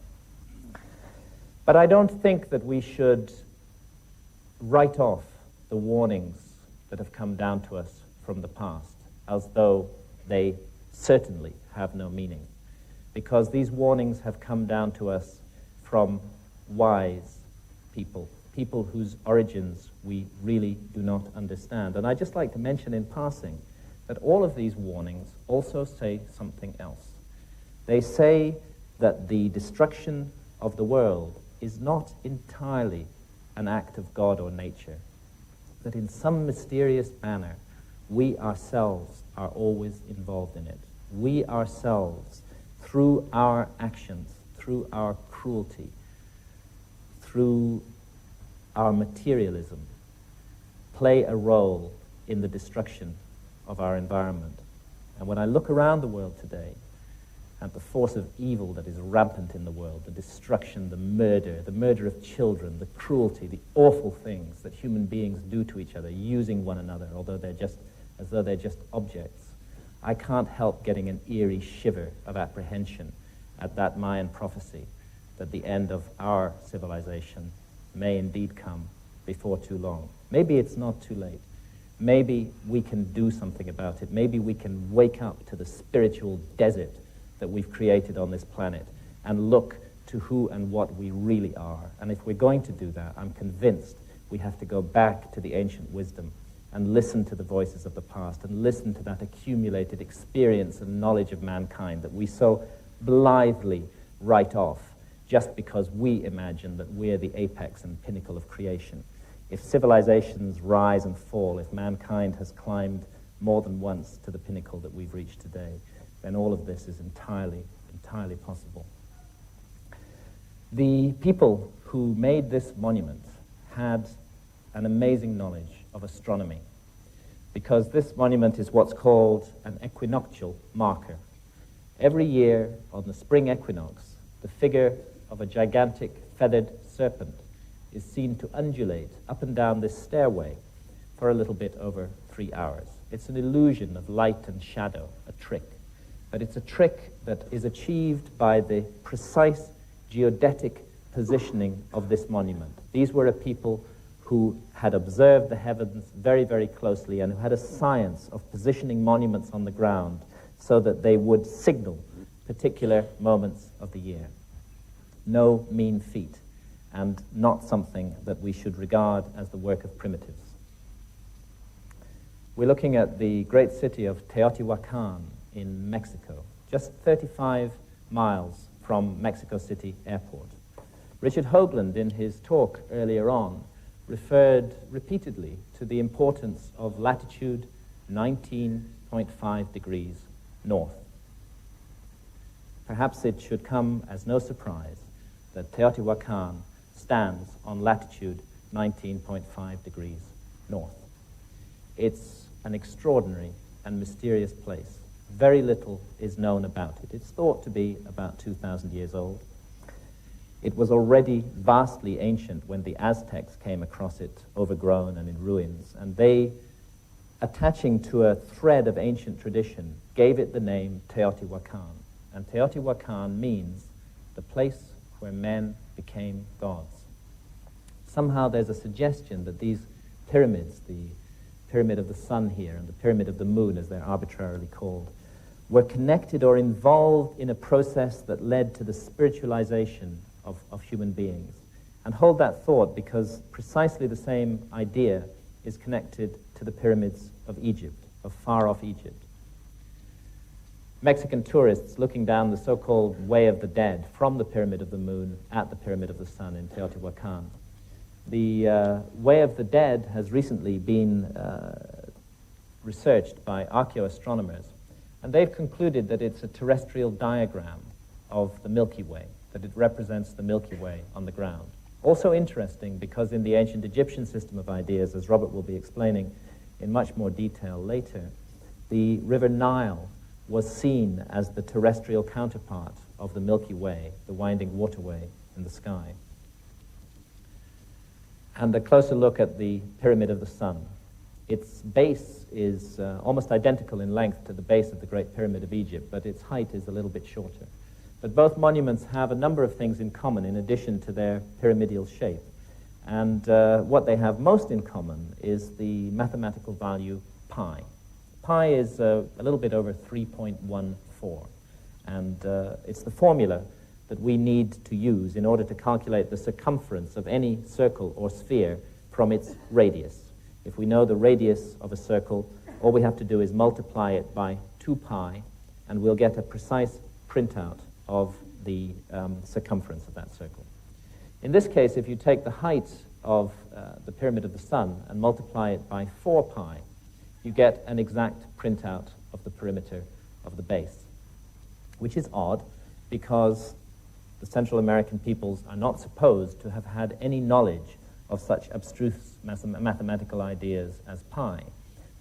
But I don't think that we should write off the warnings that have come down to us from the past as though they certainly have no meaning, because these warnings have come down to us from wise people, people whose origins we really do not understand. And I'd just like to mention in passing that all of these warnings also say something else. They say that the destruction of the world is not entirely an act of God or nature, that in some mysterious manner we ourselves are always involved in it. We ourselves, through our actions, through our cruelty, through our materialism, play a role in the destruction of our environment. And when I look around the world today at the force of evil that is rampant in the world, the destruction, the murder of children, the cruelty, the awful things that human beings do to each other, using one another, as though they're just objects, I can't help getting an eerie shiver of apprehension at that Mayan prophecy that the end of our civilization may indeed come before too long. Maybe it's not too late. Maybe we can do something about it. Maybe we can wake up to the spiritual desert that we've created on this planet and look to who and what we really are. And if we're going to do that, I'm convinced we have to go back to the ancient wisdom and listen to the voices of the past and listen to that accumulated experience and knowledge of mankind that we so blithely write off just because we imagine that we're the apex and pinnacle of creation. If civilizations rise and fall, if mankind has climbed more than once to the pinnacle that we've reached today, then all of this is entirely possible. The people who made this monument had an amazing knowledge of astronomy, because this monument is what's called an equinoctial marker. Every year on the spring equinox, the figure of a gigantic feathered serpent is seen to undulate up and down this stairway for a little bit over 3 hours. It's an illusion of light and shadow, a trick. But it's a trick that is achieved by the precise geodetic positioning of this monument. These were a people who had observed the heavens very, very closely and who had a science of positioning monuments on the ground so that they would signal particular moments of the year. No mean feat, and not something that we should regard as the work of primitives. We're looking at the great city of Teotihuacan in Mexico, just 35 miles from Mexico City Airport. Richard Hoagland, in his talk earlier on, referred repeatedly to the importance of latitude 19.5 degrees north. Perhaps it should come as no surprise that Teotihuacan stands on latitude 19.5 degrees north. It's an extraordinary and mysterious place. Very little is known about it. It's thought to be about 2,000 years old. It was already vastly ancient when the Aztecs came across it, overgrown and in ruins, and they, attaching to a thread of ancient tradition, gave it the name Teotihuacan. And Teotihuacan means the place where men became gods. Somehow there's a suggestion that these pyramids, the Pyramid of the Sun here and the Pyramid of the Moon, as they're arbitrarily called, were connected or involved in a process that led to the spiritualization of human beings. And hold that thought, because precisely the same idea is connected to the pyramids of Egypt, of far-off Egypt. Mexican tourists looking down the so-called Way of the Dead from the Pyramid of the Moon at the Pyramid of the Sun in Teotihuacan. The Way of the Dead has recently been researched by archaeoastronomers, and they've concluded that it's a terrestrial diagram of the Milky Way, that it represents the Milky Way on the ground. Also interesting because in the ancient Egyptian system of ideas, as Robert will be explaining in much more detail later, the River Nile was seen as the terrestrial counterpart of the Milky Way, the winding waterway in the sky. And a closer look at the Pyramid of the Sun. Its base is almost identical in length to the base of the Great Pyramid of Egypt, but its height is a little bit shorter. But both monuments have a number of things in common in addition to their pyramidal shape. And what they have most in common is the mathematical value pi. Pi is a little bit over 3.14. And it's the formula that we need to use in order to calculate the circumference of any circle or sphere from its radius. If we know the radius of a circle, all we have to do is multiply it by 2 pi, and we'll get a precise printout of the circumference of that circle. In this case, if you take the height of the Pyramid of the Sun and multiply it by 4 pi, you get an exact printout of the perimeter of the base, which is odd because the Central American peoples are not supposed to have had any knowledge of such abstruse mathematical ideas as pi.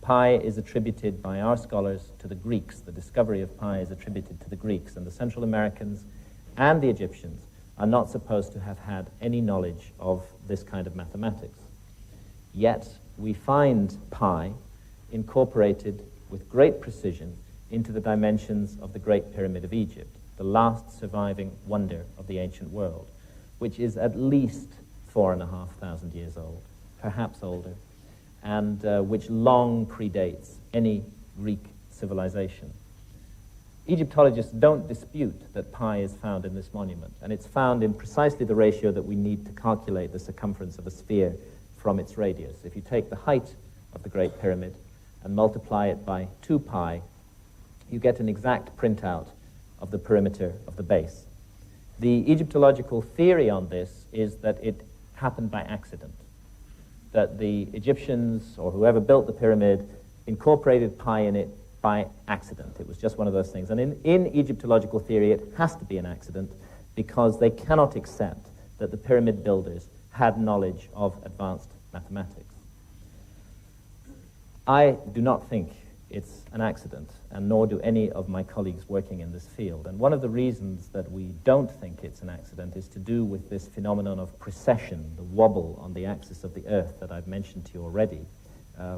Pi is attributed by our scholars to the Greeks. The discovery of pi is attributed to the Greeks, and the Central Americans and the Egyptians are not supposed to have had any knowledge of this kind of mathematics. Yet we find pi incorporated with great precision into the dimensions of the Great Pyramid of Egypt, the last surviving wonder of the ancient world, which is at least 4,500 years old, perhaps older, and which long predates any Greek civilization. Egyptologists don't dispute that pi is found in this monument, and it's found in precisely the ratio that we need to calculate the circumference of a sphere from its radius. If you take the height of the Great Pyramid and multiply it by 2 pi, you get an exact printout of the perimeter of the base. The Egyptological theory on this is that it happened by accident, that the Egyptians or whoever built the pyramid incorporated pi in it by accident. It was just one of those things. And in Egyptological theory, it has to be an accident because they cannot accept that the pyramid builders had knowledge of advanced mathematics. I do not think it's an accident, and nor do any of my colleagues working in this field. And one of the reasons that we don't think it's an accident is to do with this phenomenon of precession, the wobble on the axis of the Earth that I've mentioned to you already,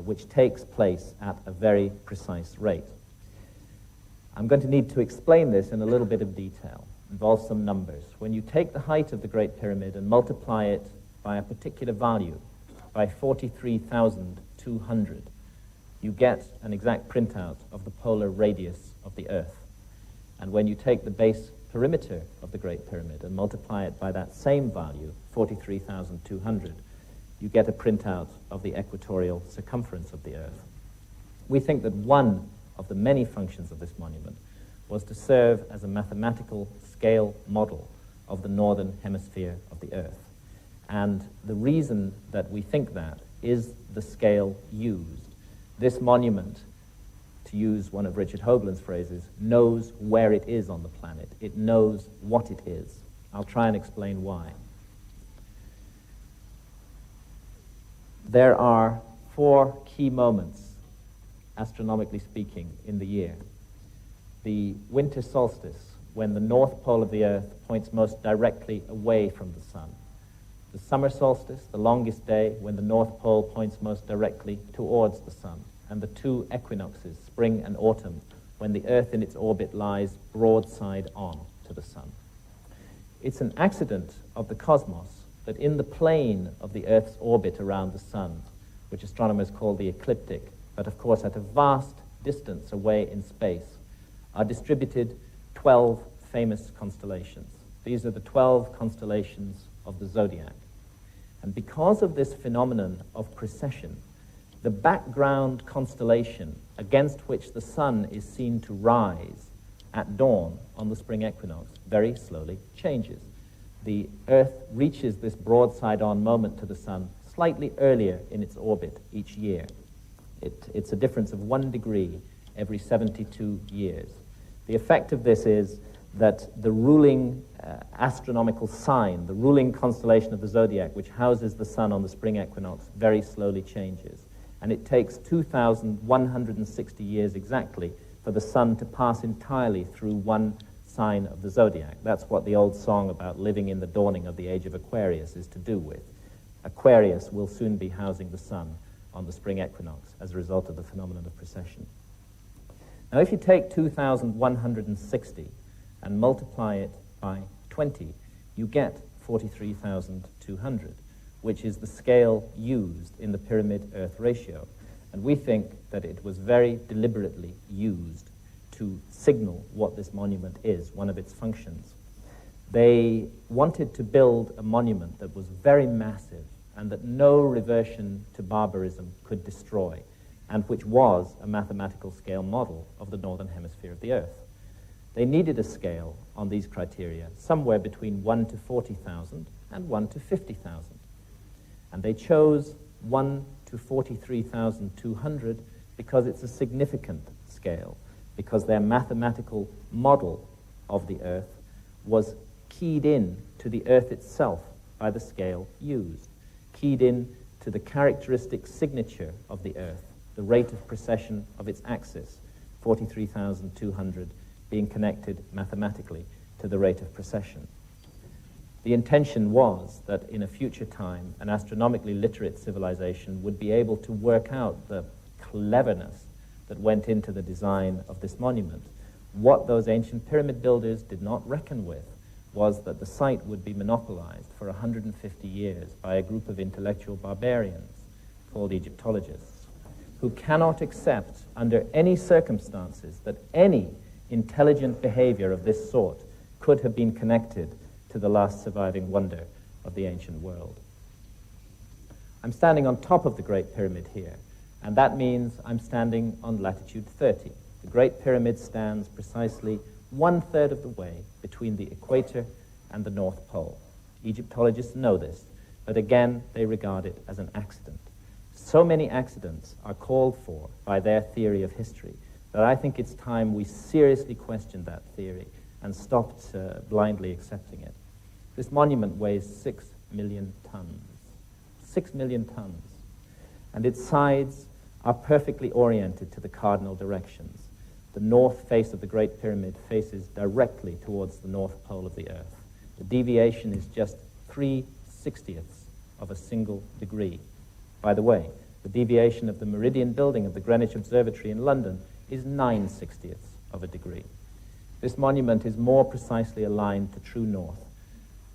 which takes place at a very precise rate. I'm going to need to explain this in a little bit of detail. It involves some numbers. When you take the height of the Great Pyramid and multiply it by a particular value, by 43,200, you get an exact printout of the polar radius of the Earth. And when you take the base perimeter of the Great Pyramid and multiply it by that same value, 43,200, you get a printout of the equatorial circumference of the Earth. We think that one of the many functions of this monument was to serve as a mathematical scale model of the northern hemisphere of the Earth. And the reason that we think that is the scale used. This monument, to use one of Richard Hoagland's phrases, knows where it is on the planet. It knows what it is. I'll try and explain why. There are 4 key moments astronomically speaking, in the year. The winter solstice, when the north pole of the Earth points most directly away from the sun. The summer solstice, the longest day, when the north pole points most directly towards the sun. And the two equinoxes, spring and autumn, when the Earth in its orbit lies broadside on to the sun. It's an accident of the cosmos that in the plane of the Earth's orbit around the sun, which astronomers call the ecliptic, but of course at a vast distance away in space, are distributed 12 famous constellations. These are the 12 constellations of the zodiac. And because of this phenomenon of precession, the background constellation against which the sun is seen to rise at dawn on the spring equinox very slowly changes. The Earth reaches this broadside-on moment to the sun slightly earlier in its orbit each year. It's a difference of 1 degree every 72 years. The effect of this is that the ruling astronomical sign, the ruling constellation of the zodiac, which houses the sun on the spring equinox, very slowly changes. And it takes 2,160 years exactly for the sun to pass entirely through one sign of the zodiac. That's what the old song about living in the dawning of the age of Aquarius is to do with. Aquarius will soon be housing the sun on the spring equinox as a result of the phenomenon of precession. Now, if you take 2,160 and multiply it by 20, you get 43,200, which is the scale used in the pyramid-Earth ratio. And we think that it was very deliberately used to signal what this monument is, one of its functions. They wanted to build a monument that was very massive and that no reversion to barbarism could destroy, and which was a mathematical scale model of the northern hemisphere of the Earth. They needed a scale on these criteria somewhere between 1 to 40,000 and 1 to 50,000. And they chose 1 to 43,200 because it's a significant scale, because their mathematical model of the Earth was keyed in to the Earth itself by the scale used, keyed in to the characteristic signature of the Earth, the rate of precession of its axis, 43,200 being connected mathematically to the rate of precession. The intention was that in a future time, an astronomically literate civilization would be able to work out the cleverness that went into the design of this monument. What those ancient pyramid builders did not reckon with was that the site would be monopolized for 150 years by a group of intellectual barbarians called Egyptologists, who cannot accept under any circumstances that any intelligent behavior of this sort could have been connected to the last surviving wonder of the ancient world. I'm standing on top of the Great Pyramid here, and that means I'm standing on latitude 30. The Great Pyramid stands precisely 1/3 of the way between the equator and the North Pole. Egyptologists know this, but again, they regard it as an accident. So many accidents are called for by their theory of history that I think it's time we seriously questioned that theory and stopped blindly accepting it. This monument weighs 6 million tons. 6 million tons. And its sides are perfectly oriented to the cardinal directions. The north face of the Great Pyramid faces directly towards the North Pole of the Earth. The deviation is just 3/60ths of a single degree. By the way, the deviation of the meridian building of the Greenwich Observatory in London is 9/60ths of a degree. This monument is more precisely aligned to true north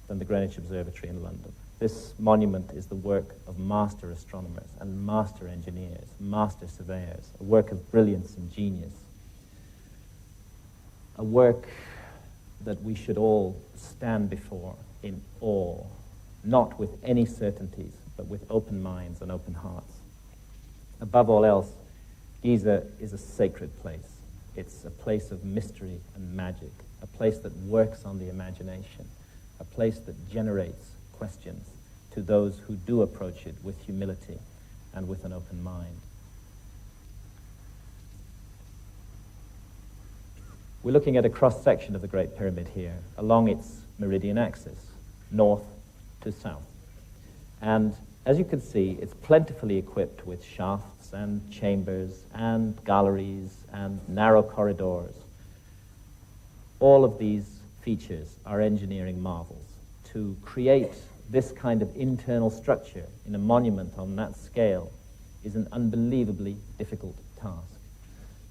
than the Greenwich Observatory in London. This monument is the work of master astronomers and master engineers, master surveyors, a work of brilliance and genius, a work that we should all stand before in awe, not with any certainties, but with open minds and open hearts. Above all else, Giza is a sacred place. It's a place of mystery and magic, a place that works on the imagination, a place that generates questions to those who do approach it with humility and with an open mind. We're looking at a cross-section of the Great Pyramid here, along its meridian axis, north to south. And As you can see, it's plentifully equipped with shafts and chambers and galleries and narrow corridors. All of these features are engineering marvels. To create this kind of internal structure in a monument on that scale is an unbelievably difficult task.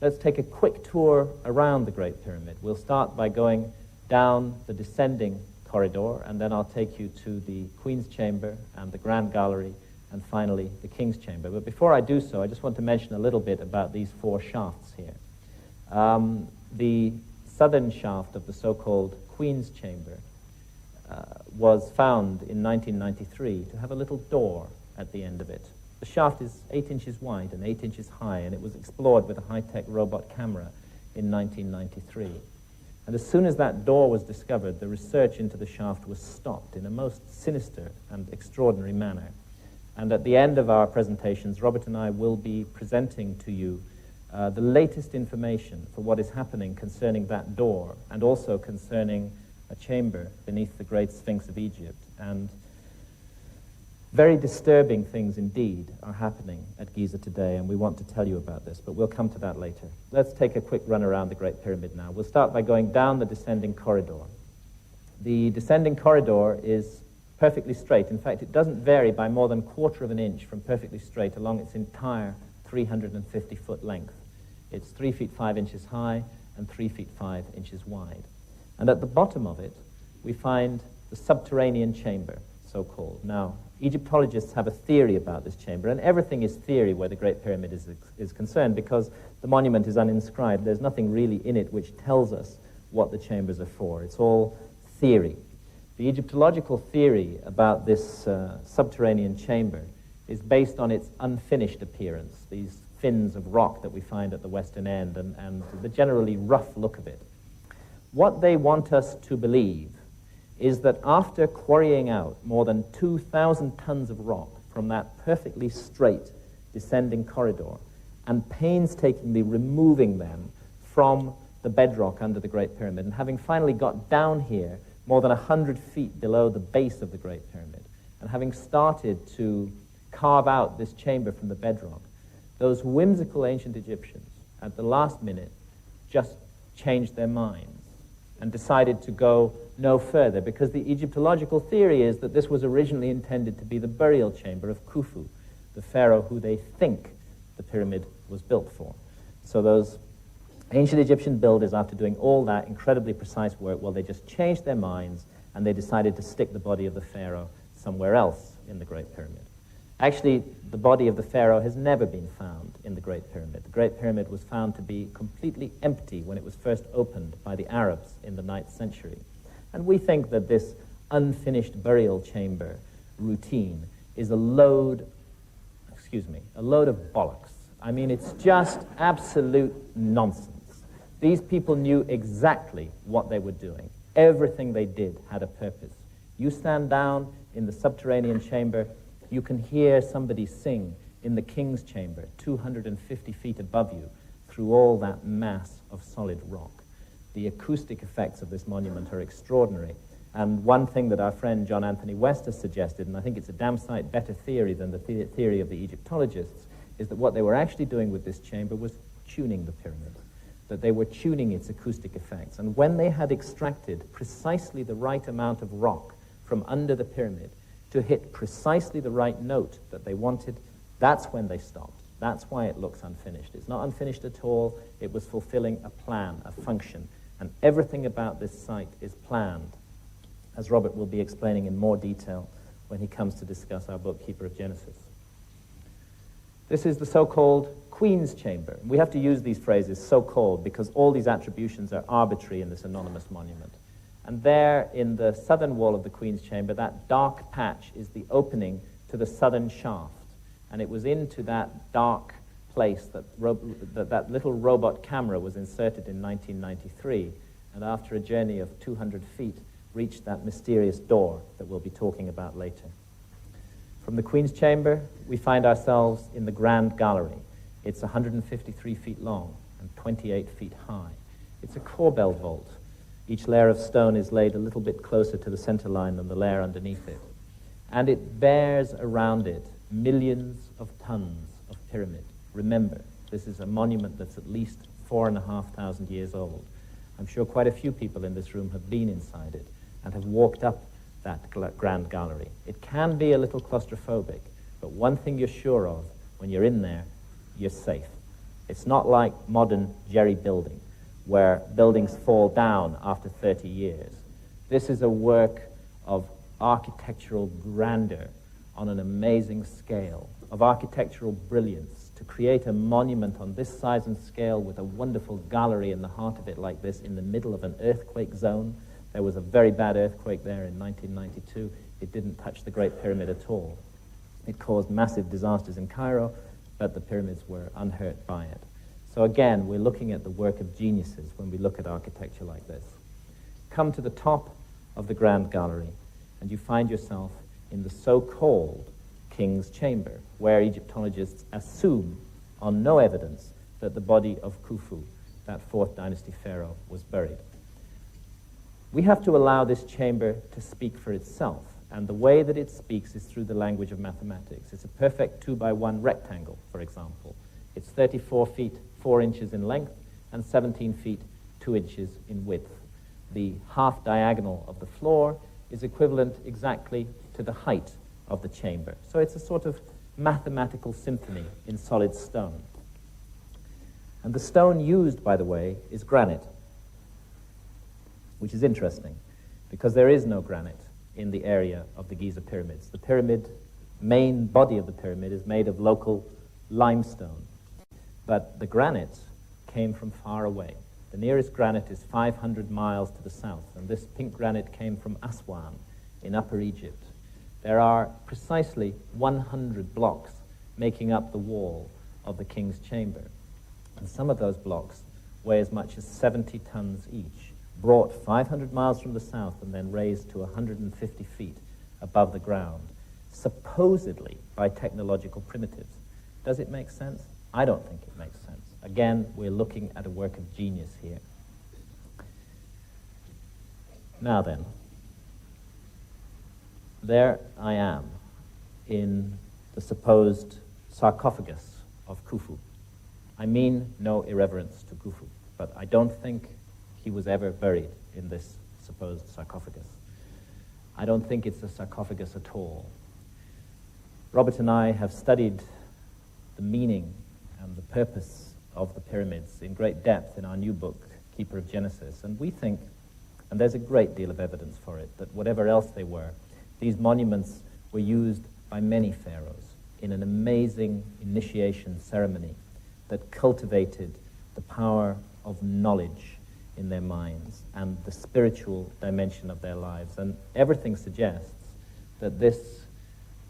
Let's take a quick tour around the Great Pyramid. We'll start by going down the descending corridor, and then I'll take you to the Queen's Chamber and the Grand Gallery, and finally the King's Chamber. But before I do so, I just want to mention a little bit about these four shafts here. The southern shaft of the so-called Queen's Chamber was found in 1993 to have a little door at the end of it. The shaft is 8 inches wide and 8 inches high, and it was explored with a high-tech robot camera in 1993. And as soon as that door was discovered, the research into the shaft was stopped in a most sinister and extraordinary manner. And at the end of our presentations, Robert and I will be presenting to you the latest information for what is happening concerning that door, and also concerning a chamber beneath the Great Sphinx of Egypt. And very disturbing things indeed are happening at Giza today, and we want to tell you about this, but we'll come to that later. Let's take a quick run around the Great Pyramid now. We'll start by going down the descending corridor. The descending corridor is perfectly straight. In fact, it doesn't vary by more than 1/4 of an inch from perfectly straight along its entire 350-foot length. It's 3 feet 5 inches high and 3 feet 5 inches wide. And at the bottom of it, we find the subterranean chamber, so-called. Now, Egyptologists have a theory about this chamber, and everything is theory where the Great Pyramid is concerned, because the monument is uninscribed. There's nothing really in it which tells us what the chambers are for. It's all theory. The Egyptological theory about this subterranean chamber is based on its unfinished appearance, these fins of rock that we find at the western end, and the generally rough look of it. What they want us to believe is that after quarrying out more than 2,000 tons of rock from that perfectly straight descending corridor and painstakingly removing them from the bedrock under the Great Pyramid, and having finally got down here more than 100 feet below the base of the Great Pyramid, and having started to carve out this chamber from the bedrock, those whimsical ancient Egyptians at the last minute just changed their minds and decided to go no further, because the Egyptological theory is that this was originally intended to be the burial chamber of Khufu, the pharaoh who they think the pyramid was built for. So those ancient Egyptian builders, after doing all that incredibly precise work, well, they just changed their minds and they decided to stick the body of the pharaoh somewhere else in the Great Pyramid. Actually, the body of the pharaoh has never been found in the Great Pyramid. The Great Pyramid was found to be completely empty when it was first opened by the Arabs in the 9th century. And we think that this unfinished burial chamber routine is a load of bollocks. I mean, it's just absolute nonsense. These people knew exactly what they were doing. Everything they did had a purpose. You stand down in the subterranean chamber, you can hear somebody sing in the King's Chamber, 250 feet above you, through all that mass of solid rock. The acoustic effects of this monument are extraordinary. And one thing that our friend John Anthony West has suggested, and I think it's a damn sight better theory than the theory of the Egyptologists, is that what they were actually doing with this chamber was tuning the pyramid, that they were tuning its acoustic effects. And when they had extracted precisely the right amount of rock from under the pyramid to hit precisely the right note that they wanted, that's when they stopped. That's why it looks unfinished. It's not unfinished at all. It was fulfilling a plan, a function. And everything about this site is planned, as Robert will be explaining in more detail when he comes to discuss our book, Keeper of Genesis. This is the so-called Queen's Chamber. We have to use these phrases, so-called, because all these attributions are arbitrary in this anonymous monument. And there, in the southern wall of the Queen's Chamber, that dark patch is the opening to the southern shaft. And it was into that dark place that that little robot camera was inserted in 1993, and after a journey of 200 feet, reached that mysterious door that we'll be talking about later. From the Queen's Chamber, we find ourselves in the Grand Gallery. It's 153 feet long and 28 feet high. It's a corbel vault. Each layer of stone is laid a little bit closer to the center line than the layer underneath it. And it bears around it millions of tons of pyramid. Remember, this is a monument that's at least 4,500 years old. I'm sure quite a few people in this room have been inside it and have walked up that grand gallery. It can be a little claustrophobic, but one thing you're sure of, when you're in there, you're safe. It's not like modern jerry building, where buildings fall down after 30 years. This is a work of architectural grandeur on an amazing scale, of architectural brilliance. To create a monument on this size and scale with a wonderful gallery in the heart of it like this, in the middle of an earthquake zone. There was a very bad earthquake there in 1992. It didn't touch the Great Pyramid at all. It caused massive disasters in Cairo, but the pyramids were unhurt by it. So again, we're looking at the work of geniuses when we look at architecture like this. Come to the top of the Grand Gallery, and you find yourself in the so-called King's Chamber, where Egyptologists assume, on no evidence, that the body of Khufu, that 4th dynasty pharaoh, was buried. We have to allow this chamber to speak for itself, and the way that it speaks is through the language of mathematics. It's a perfect 2x1 rectangle, for example. It's 34 feet 4 inches in length and 17 feet 2 inches in width. The half diagonal of the floor is equivalent exactly to the height of the chamber. So it's a sort of mathematical symphony in solid stone. And the stone used, by the way, is granite, which is interesting, because there is no granite in the area of the Giza pyramids. The pyramid, main body of the pyramid, is made of local limestone, but the granite came from far away. The nearest granite is 500 miles to the south, and this pink granite came from Aswan in Upper Egypt. There are precisely 100 blocks making up the wall of the king's chamber, and some of those blocks weigh as much as 70 tons each, brought 500 miles from the south and then raised to 150 feet above the ground, supposedly by technological primitives. Does it make sense? I don't think it makes sense. Again, we're looking at a work of genius here. Now then, there I am in the supposed sarcophagus of Khufu. I mean no irreverence to Khufu, but I don't think he was ever buried in this supposed sarcophagus. I don't think it's a sarcophagus at all. Robert and I have studied the meaning and the purpose of the pyramids in great depth in our new book, Keeper of Genesis, and we think, and there's a great deal of evidence for it, that whatever else they were, these monuments were used by many pharaohs in an amazing initiation ceremony that cultivated the power of knowledge in their minds and the spiritual dimension of their lives. And everything suggests that this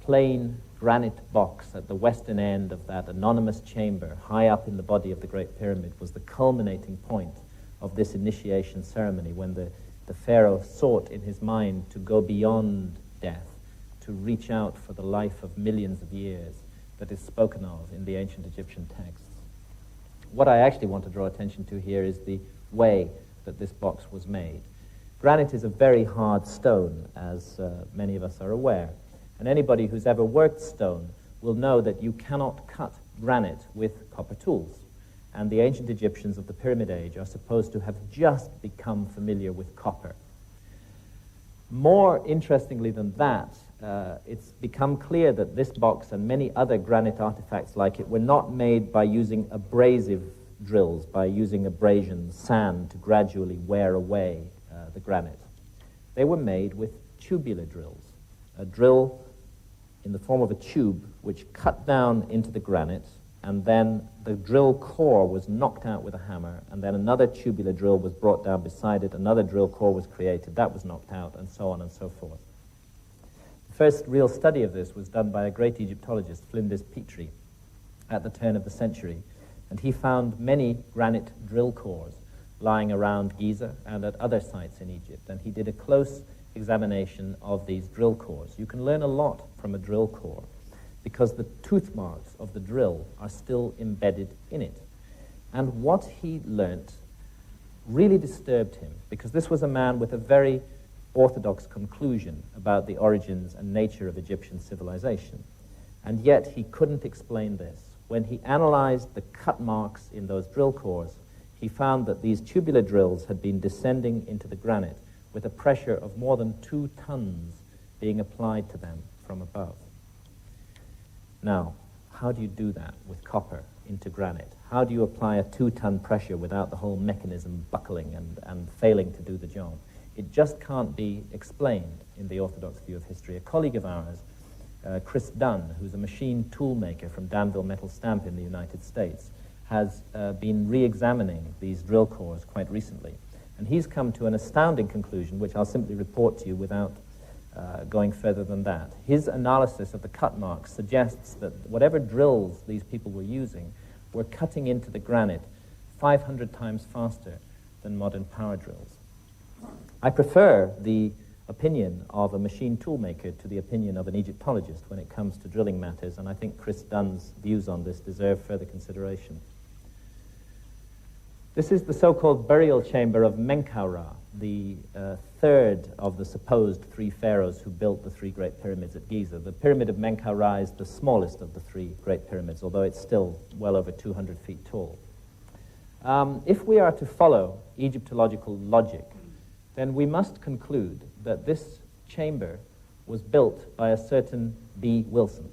plain granite box at the western end of that anonymous chamber high up in the body of the Great Pyramid was the culminating point of this initiation ceremony, when the pharaoh sought in his mind to go beyond death, to reach out for the life of millions of years that is spoken of in the ancient Egyptian texts. What I actually want to draw attention to here is the way that this box was made. Granite is a very hard stone, as many of us are aware, and anybody who's ever worked stone will know that you cannot cut granite with copper tools. And the ancient Egyptians of the Pyramid Age are supposed to have just become familiar with copper. More interestingly than that, it's become clear that this box and many other granite artifacts like it were not made by using abrasive drills, by using abrasion, sand, to gradually wear away the granite. They were made with tubular drills, a drill in the form of a tube which cut down into the granite, and then the drill core was knocked out with a hammer, and then another tubular drill was brought down beside it, another drill core was created, that was knocked out, and so on and so forth. The first real study of this was done by a great Egyptologist, Flinders Petrie, at the turn of the century, and he found many granite drill cores lying around Giza and at other sites in Egypt, and he did a close examination of these drill cores. You can learn a lot from a drill core, because the tooth marks of the drill are still embedded in it. And what he learnt really disturbed him, because this was a man with a very orthodox conclusion about the origins and nature of Egyptian civilization. And yet he couldn't explain this. When he analyzed the cut marks in those drill cores, he found that these tubular drills had been descending into the granite with a pressure of more than 2 tons being applied to them from above. Now, how do you do that with copper into granite? How do you apply a 2-ton pressure without the whole mechanism buckling and failing to do the job? It just can't be explained in the orthodox view of history. A colleague of ours, Chris Dunn, who's a machine tool maker from Danville Metal Stamp in the United States, has been re-examining these drill cores quite recently. And he's come to an astounding conclusion, which I'll simply report to you without going further than that. His analysis of the cut marks suggests that whatever drills these people were using were cutting into the granite 500 times faster than modern power drills. I prefer the opinion of a machine toolmaker to the opinion of an Egyptologist when it comes to drilling matters, and I think Chris Dunn's views on this deserve further consideration. This is the so-called burial chamber of Menkaura, the third of the supposed 3 pharaohs who built the 3 Great Pyramids at Giza. The Pyramid of Menkaura is the smallest of the 3 Great Pyramids, although it's still well over 200 feet tall. If we are to follow Egyptological logic, then we must conclude that this chamber was built by a certain B. Wilson.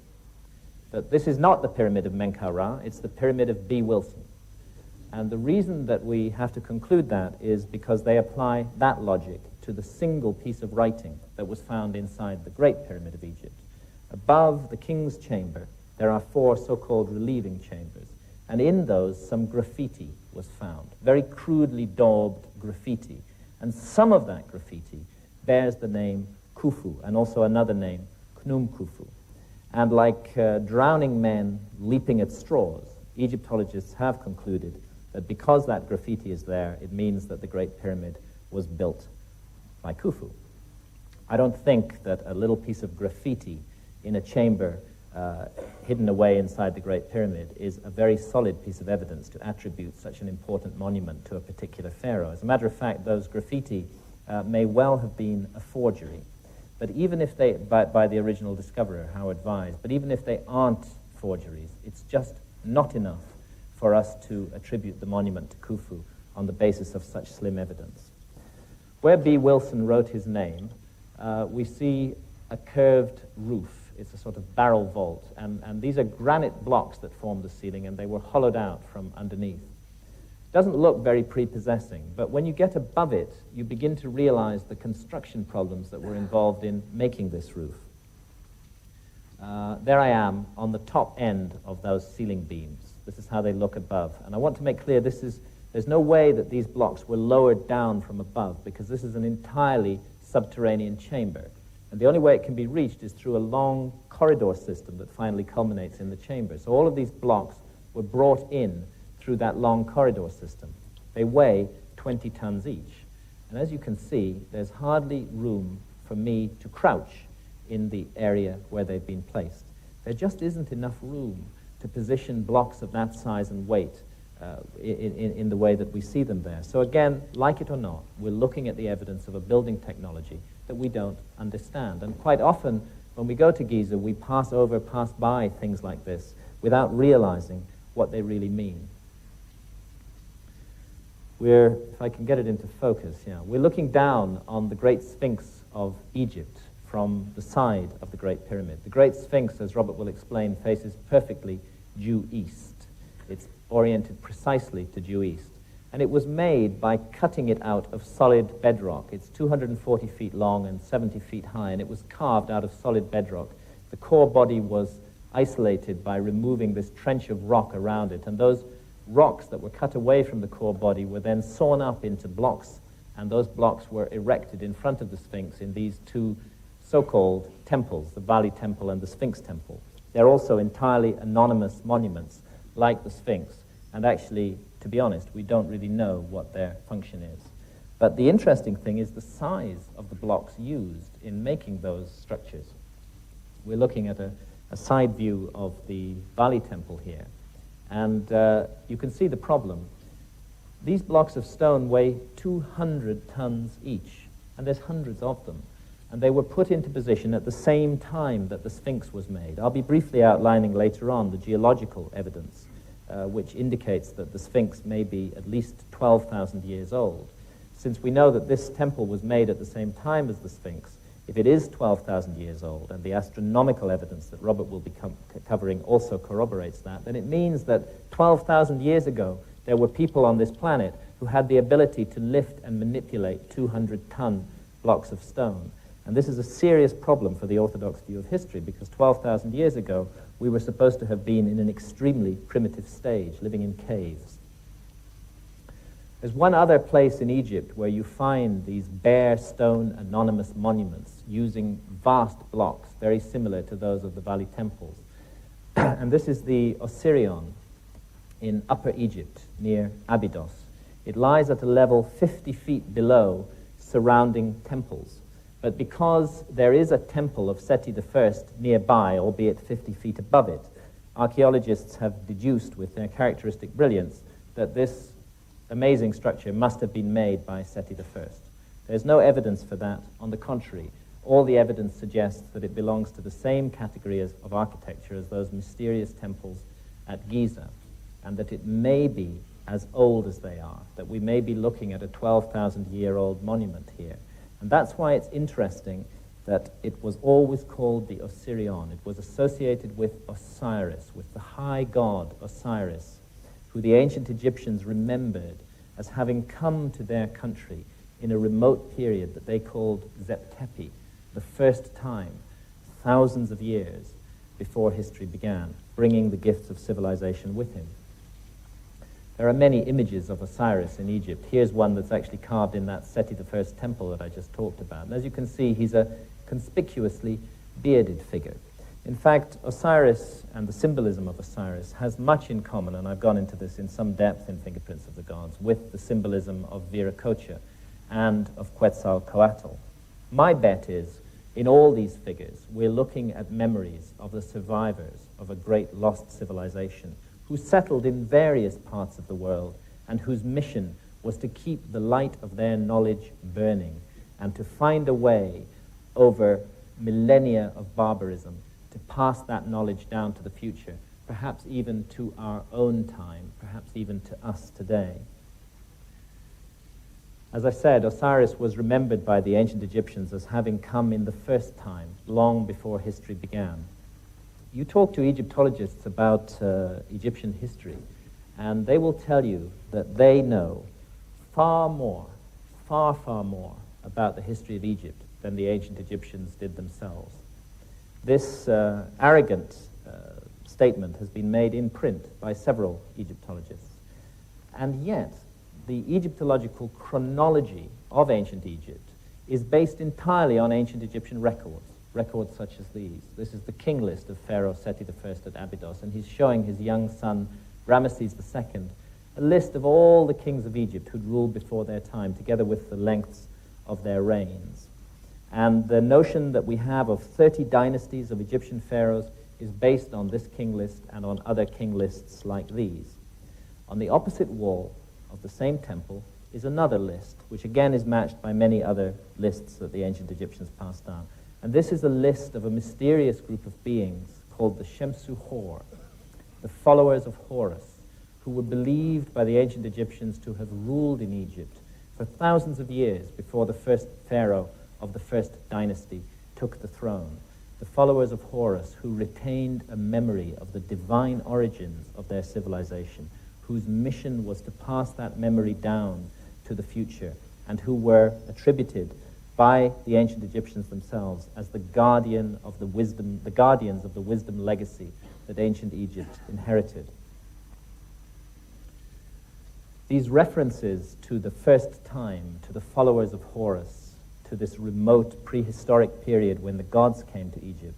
That this is not the Pyramid of Menkaura, it's the Pyramid of B. Wilson. And the reason that we have to conclude that is because they apply that logic to the single piece of writing that was found inside the Great Pyramid of Egypt. Above the king's chamber, there are 4 so-called relieving chambers, and in those some graffiti was found, very crudely daubed graffiti. And some of that graffiti bears the name Khufu, and also another name, Khnum Khufu. And like drowning men leaping at straws, Egyptologists have concluded that because that graffiti is there, it means that the Great Pyramid was built by Khufu. I don't think that a little piece of graffiti in a chamber hidden away inside the Great Pyramid is a very solid piece of evidence to attribute such an important monument to a particular pharaoh. As a matter of fact, those graffiti may well have been a forgery, but even if they, by the original discoverer, Howard Vyse, but even if they aren't forgeries, it's just not enough for us to attribute the monument to Khufu on the basis of such slim evidence. Where B. Wilson wrote his name, we see a curved roof. It's a sort of barrel vault, and these are granite blocks that form the ceiling, and they were hollowed out from underneath. It doesn't look very prepossessing, but when you get above it, you begin to realize the construction problems that were involved in making this roof. There I am on the top end of those ceiling beams. This is how they look above. And I want to make clear there's no way that these blocks were lowered down from above, because this is an entirely subterranean chamber. And the only way it can be reached is through a long corridor system that finally culminates in the chamber. So all of these blocks were brought in through that long corridor system. They weigh 20 tons each. And as you can see, there's hardly room for me to crouch in the area where they've been placed. There just isn't enough room to position blocks of that size and weight in the way that we see them there. So again, like it or not, we're looking at the evidence of a building technology that we don't understand. And quite often, when we go to Giza, we pass by things like this without realizing what they really mean. If I can get it into focus, we're looking down on the Great Sphinx of Egypt from the side of the Great Pyramid. The Great Sphinx, as Robert will explain, faces perfectly due east. It's oriented precisely to due east. And it was made by cutting it out of solid bedrock. It's 240 feet long and 70 feet high, and it was carved out of solid bedrock. The core body was isolated by removing this trench of rock around it, and those rocks that were cut away from the core body were then sawn up into blocks, and those blocks were erected in front of the Sphinx in these 2 so-called temples, the Valley Temple and the Sphinx Temple. They're also entirely anonymous monuments, like the Sphinx, and actually, to be honest, we don't really know what their function is. But the interesting thing is the size of the blocks used in making those structures. We're looking at a side view of the Valley Temple here, and you can see the problem. These blocks of stone weigh 200 tons each, and there's hundreds of them. And they were put into position at the same time that the Sphinx was made. I'll be briefly outlining later on the geological evidence, which indicates that the Sphinx may be at least 12,000 years old. Since we know that this temple was made at the same time as the Sphinx, if it is 12,000 years old, and the astronomical evidence that Robert will be covering also corroborates that, then it means that 12,000 years ago, there were people on this planet who had the ability to lift and manipulate 200-ton blocks of stone. And this is a serious problem for the Orthodox view of history, because 12,000 years ago, we were supposed to have been in an extremely primitive stage, living in caves. There's one other place in Egypt where you find these bare stone anonymous monuments using vast blocks, very similar to those of the Valley temples. And this is the Osirion in Upper Egypt, near Abydos. It lies at a level 50 feet below surrounding temples. But because there is a temple of Seti I nearby, albeit 50 feet above it, archaeologists have deduced with their characteristic brilliance that this amazing structure must have been made by Seti I. There's no evidence for that. On the contrary, all the evidence suggests that it belongs to the same category of architecture as those mysterious temples at Giza, and that it may be as old as they are, that we may be looking at a 12,000-year-old monument here. And that's why it's interesting that it was always called the Osirion. It was associated with Osiris, with the high god Osiris, who the ancient Egyptians remembered as having come to their country in a remote period that they called Zeptepi, the first time, thousands of years before history began, bringing the gifts of civilization with him. There are many images of Osiris in Egypt. Here's one that's actually carved in that Seti I temple that I just talked about. And as you can see, he's a conspicuously bearded figure. In fact, Osiris and the symbolism of Osiris has much in common, and I've gone into this in some depth in Fingerprints of the Gods, with the symbolism of Viracocha and of Quetzalcoatl. My bet is, in all these figures, we're looking at memories of the survivors of a great lost civilization who settled in various parts of the world and whose mission was to keep the light of their knowledge burning and to find a way over millennia of barbarism to pass that knowledge down to the future, perhaps even to our own time, perhaps even to us today. As I said, Osiris was remembered by the ancient Egyptians as having come in the first time, long before history began. You talk to Egyptologists about Egyptian history, and they will tell you that they know far more about the history of Egypt than the ancient Egyptians did themselves. This arrogant statement has been made in print by several Egyptologists, and yet the Egyptological chronology of ancient Egypt is based entirely on ancient Egyptian records such as these. This is the king list of Pharaoh Seti I at Abydos, and he's showing his young son, Ramesses II, a list of all the kings of Egypt who'd ruled before their time, together with the lengths of their reigns. And the notion that we have of 30 dynasties of Egyptian pharaohs is based on this king list and on other king lists like these. On the opposite wall of the same temple is another list, which again is matched by many other lists that the ancient Egyptians passed down. And this is a list of a mysterious group of beings called the Shemsu Hor, the followers of Horus, who were believed by the ancient Egyptians to have ruled in Egypt for thousands of years before the first pharaoh of the first dynasty took the throne. The followers of Horus, who retained a memory of the divine origins of their civilization, whose mission was to pass that memory down to the future, and who were attributed by the ancient Egyptians themselves as the guardians of the wisdom legacy that ancient Egypt inherited. These references to the first time, to the followers of Horus, to this remote prehistoric period when the gods came to Egypt,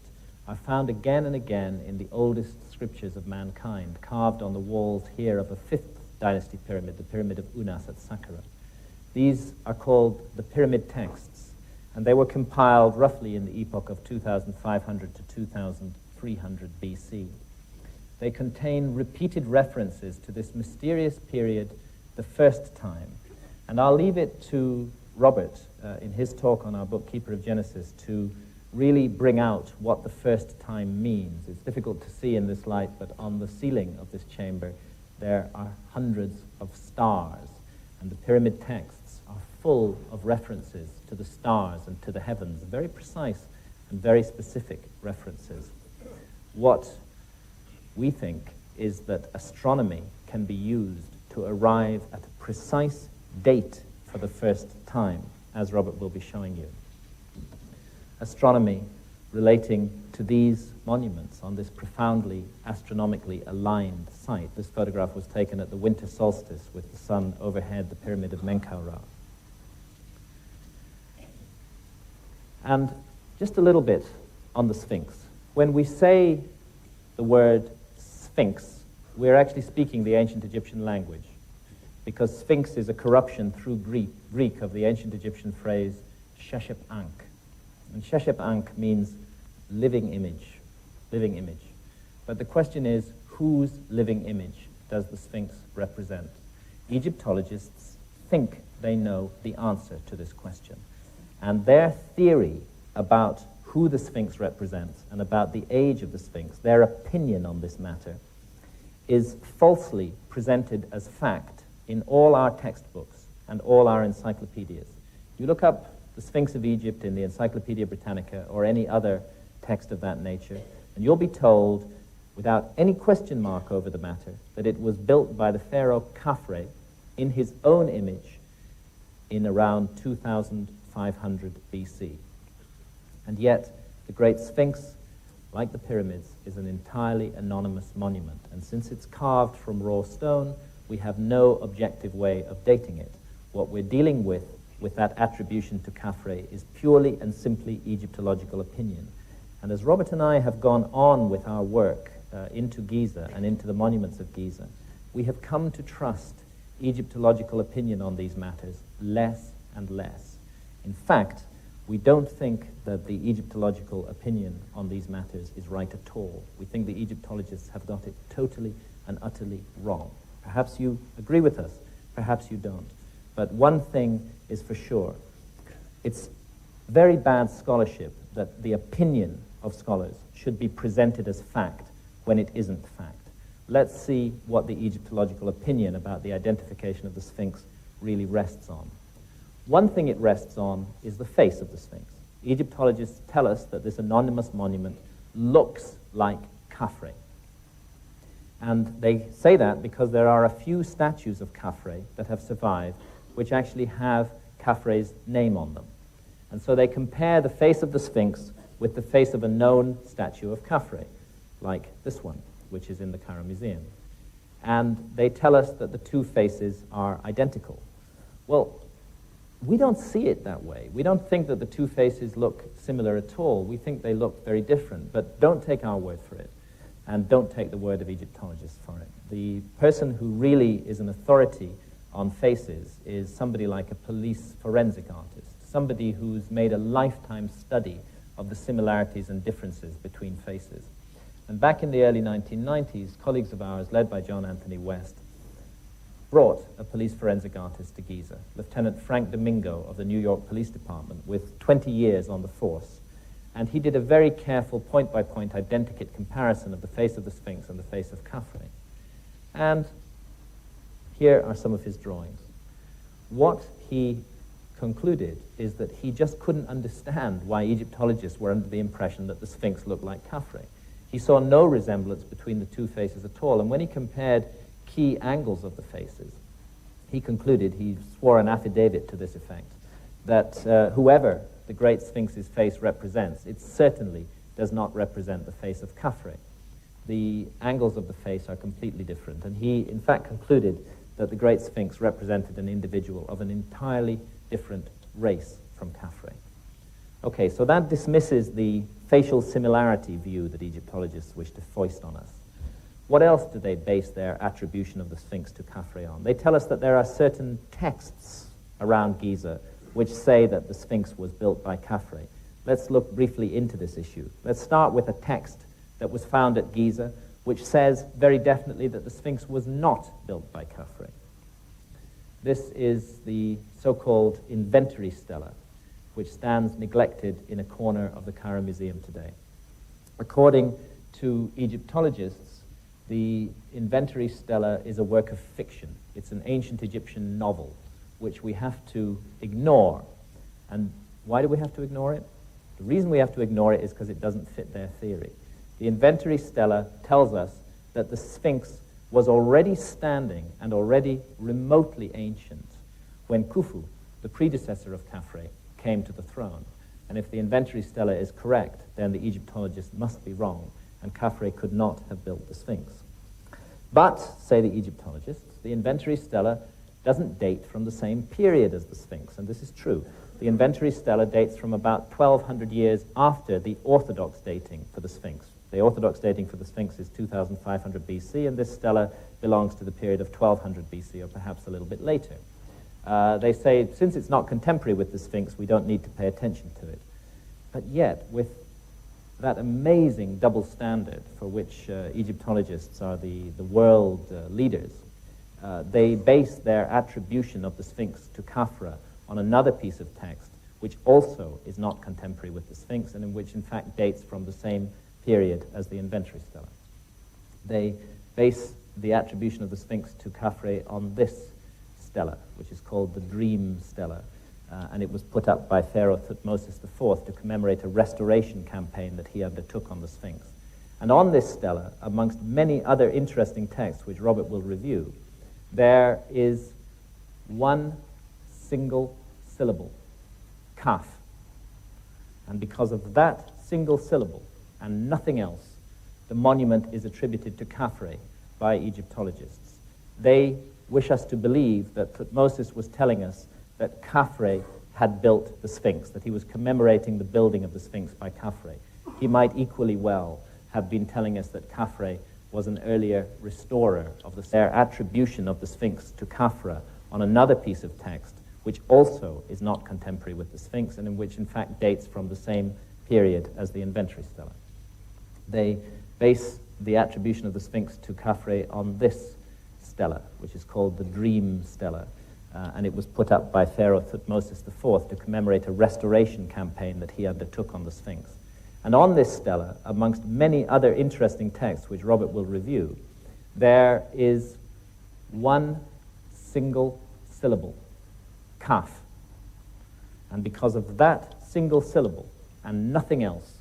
are found again and again in the oldest scriptures of mankind, carved on the walls here of a 5th dynasty pyramid, the Pyramid of Unas at Saqqara. These are called the pyramid texts, and they were compiled roughly in the epoch of 2500 to 2300 BC. They contain repeated references to this mysterious period, the first time. And I'll leave it to Robert, in his talk on our book, Keeper of Genesis, to really bring out what the first time means. It's difficult to see in this light, but on the ceiling of this chamber, there are hundreds of stars, and the pyramid texts are full of references to the stars and to the heavens, very precise and very specific references. What we think is that astronomy can be used to arrive at a precise date for the first time, as Robert will be showing you. Astronomy relating to these monuments on this profoundly astronomically aligned site. This photograph was taken at the winter solstice with the sun overhead the pyramid of Menkaure. And just a little bit on the Sphinx. When we say the word Sphinx, we're actually speaking the ancient Egyptian language, because Sphinx is a corruption through Greek of the ancient Egyptian phrase Sheshep Ankh. And Sheshep Ankh means living image, living image. But the question is, whose living image does the Sphinx represent? Egyptologists think they know the answer to this question. And their theory about who the Sphinx represents and about the age of the Sphinx, their opinion on this matter, is falsely presented as fact in all our textbooks and all our encyclopedias. You look up the Sphinx of Egypt in the Encyclopedia Britannica or any other text of that nature, and you'll be told, without any question mark over the matter, that it was built by the pharaoh Khafre in his own image in around 2500 BC. And yet, the Great Sphinx, like the pyramids, is an entirely anonymous monument, and since it's carved from raw stone, we have no objective way of dating it. What we're dealing with that attribution to Khafre is purely and simply Egyptological opinion. And as Robert and I have gone on with our work into Giza and into the monuments of Giza, we have come to trust Egyptological opinion on these matters less and less. In fact, we don't think that the Egyptological opinion on these matters is right at all. We think the Egyptologists have got it totally and utterly wrong. Perhaps you agree with us, perhaps you don't. But one thing is for sure. It's very bad scholarship that the opinion of scholars should be presented as fact when it isn't fact. Let's see what the Egyptological opinion about the identification of the Sphinx really rests on. One thing it rests on is the face of the Sphinx. Egyptologists tell us that this anonymous monument looks like Khafre. And they say that because there are a few statues of Khafre that have survived which actually have Khafre's name on them. And so they compare the face of the Sphinx with the face of a known statue of Khafre, like this one, which is in the Cairo Museum. And they tell us that the two faces are identical. Well, we don't see it that way. We don't think that the two faces look similar at all. We think they look very different, but don't take our word for it, and don't take the word of Egyptologists for it. The person who really is an authority on faces is somebody like a police forensic artist, somebody who's made a lifetime study of the similarities and differences between faces. And back in the early 1990s, colleagues of ours, led by John Anthony West, brought a police forensic artist to Giza, Lieutenant Frank Domingo of the New York Police Department, with 20 years on the force. And he did a very careful point-by-point identikit comparison of the face of the Sphinx and the face of Khafre. And here are some of his drawings. What he concluded is that he just couldn't understand why Egyptologists were under the impression that the Sphinx looked like Khafre. He saw no resemblance between the two faces at all, and when he compared key angles of the faces, he concluded, he swore an affidavit to this effect, that whoever the Great Sphinx's face represents, it certainly does not represent the face of Khafre. The angles of the face are completely different, and he, in fact, concluded that the Great Sphinx represented an individual of an entirely different race from Khafre. Okay, so that dismisses the facial similarity view that Egyptologists wish to foist on us. What else do they base their attribution of the Sphinx to Khafre on? They tell us that there are certain texts around Giza which say that the Sphinx was built by Khafre. Let's look briefly into this issue. Let's start with a text that was found at Giza which says very definitely that the Sphinx was not built by Khafre. This is the so-called inventory stela, which stands neglected in a corner of the Cairo Museum today. According to Egyptologists, the inventory stela is a work of fiction. It's an ancient Egyptian novel, which we have to ignore. And why do we have to ignore it? The reason we have to ignore it is because it doesn't fit their theory. The inventory stela tells us that the Sphinx was already standing and already remotely ancient when Khufu, the predecessor of Khafre, came to the throne. And if the inventory stela is correct, then the Egyptologists must be wrong, and Khafre could not have built the Sphinx. But, say the Egyptologists, the inventory stela doesn't date from the same period as the Sphinx, and this is true. The inventory stela dates from about 1,200 years after the orthodox dating for the Sphinx. The orthodox dating for the Sphinx is 2,500 BC, and this stela belongs to the period of 1,200 BC, or perhaps a little bit later. They say, since it's not contemporary with the Sphinx, we don't need to pay attention to it. But yet, with that amazing double standard for which Egyptologists are the world leaders, they base their attribution of the Sphinx to Khafre on another piece of text, which also is not contemporary with the Sphinx, and in which, in fact, dates from the same period as the inventory stela. They base the attribution of the Sphinx to Khafre on this stela, which is called the Dream Stela, and it was put up by Pharaoh Thutmose IV to commemorate a restoration campaign that he undertook on the Sphinx. And on this stela, amongst many other interesting texts which Robert will review, there is one single syllable, kaf. And because of that single syllable and nothing else, the monument is attributed to Khafre by Egyptologists. They wish us to believe that Thutmose was telling us that Khafre had built the Sphinx, that he was commemorating the building of the Sphinx by Khafre. He might equally well have been telling us that Khafre was an earlier restorer of their attribution of the Sphinx to Khafre on another piece of text, which also is not contemporary with the Sphinx, and in which, in fact, dates from the same period as the inventory stela. They base the attribution of the Sphinx to Khafre on this stela, which is called the Dream Stela, and it was put up by Pharaoh Thutmose IV to commemorate a restoration campaign that he undertook on the Sphinx. And on this stela, amongst many other interesting texts which Robert will review, there is one single syllable, kaf. And because of that single syllable and nothing else,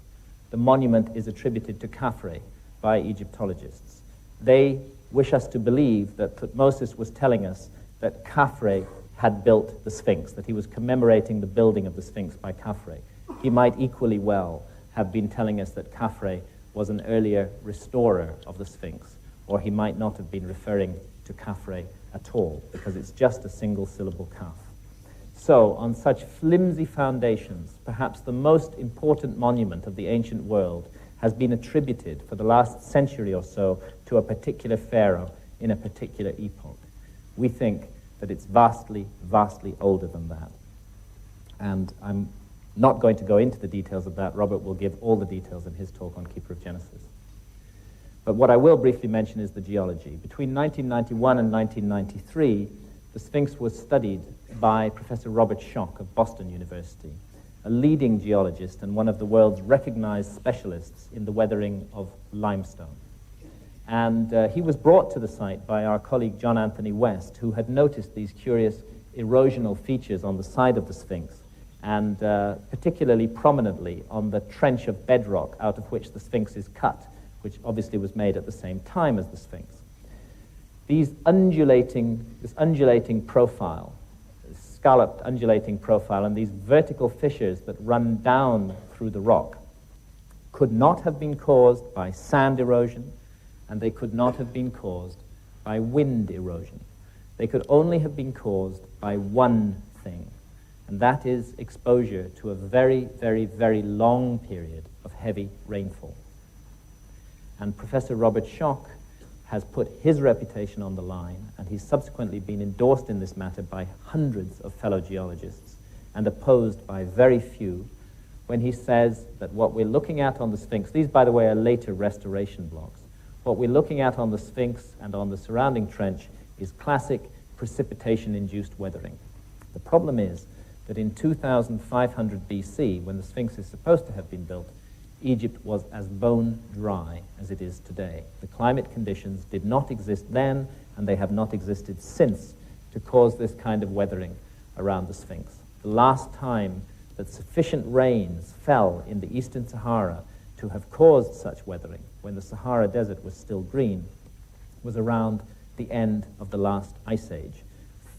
the monument is attributed to Khafre by Egyptologists. They wish us to believe that Thutmose was telling us that Khafre had built the Sphinx, that he was commemorating the building of the Sphinx by Khafre. He might equally well have been telling us that Khafre was an earlier restorer of the Sphinx, or he might not have been referring to Khafre at all, because it's just a single syllable kaf. So, on such flimsy foundations, perhaps the most important monument of the ancient world has been attributed for the last century or so to a particular pharaoh in a particular epoch. We think that it's vastly, vastly older than that. And I'm not going to go into the details of that. Robert will give all the details in his talk on Keeper of Genesis. But what I will briefly mention is the geology. Between 1991 and 1993, the Sphinx was studied by Professor Robert Schoch of Boston University, a leading geologist and one of the world's recognized specialists in the weathering of limestone. And he was brought to the site by our colleague John Anthony West, who had noticed these curious erosional features on the side of the Sphinx, and particularly prominently on the trench of bedrock out of which the Sphinx is cut, which obviously was made at the same time as the Sphinx. This undulating profile, scalloped undulating profile, and these vertical fissures that run down through the rock could not have been caused by sand erosion, and they could not have been caused by wind erosion. They could only have been caused by one thing, and that is exposure to a very, very, very long period of heavy rainfall. And Professor Robert Schoch has put his reputation on the line, and he's subsequently been endorsed in this matter by hundreds of fellow geologists and opposed by very few, when he says that what we're looking at on the Sphinx, these, by the way, are later restoration blocks, what we're looking at on the Sphinx and on the surrounding trench is classic precipitation-induced weathering. The problem is that in 2500 BC, when the Sphinx is supposed to have been built, Egypt was as bone dry as it is today. The climate conditions did not exist then, and they have not existed since, to cause this kind of weathering around the Sphinx. The last time that sufficient rains fell in the eastern Sahara to have caused such weathering, when the Sahara Desert was still green, was around the end of the last ice age,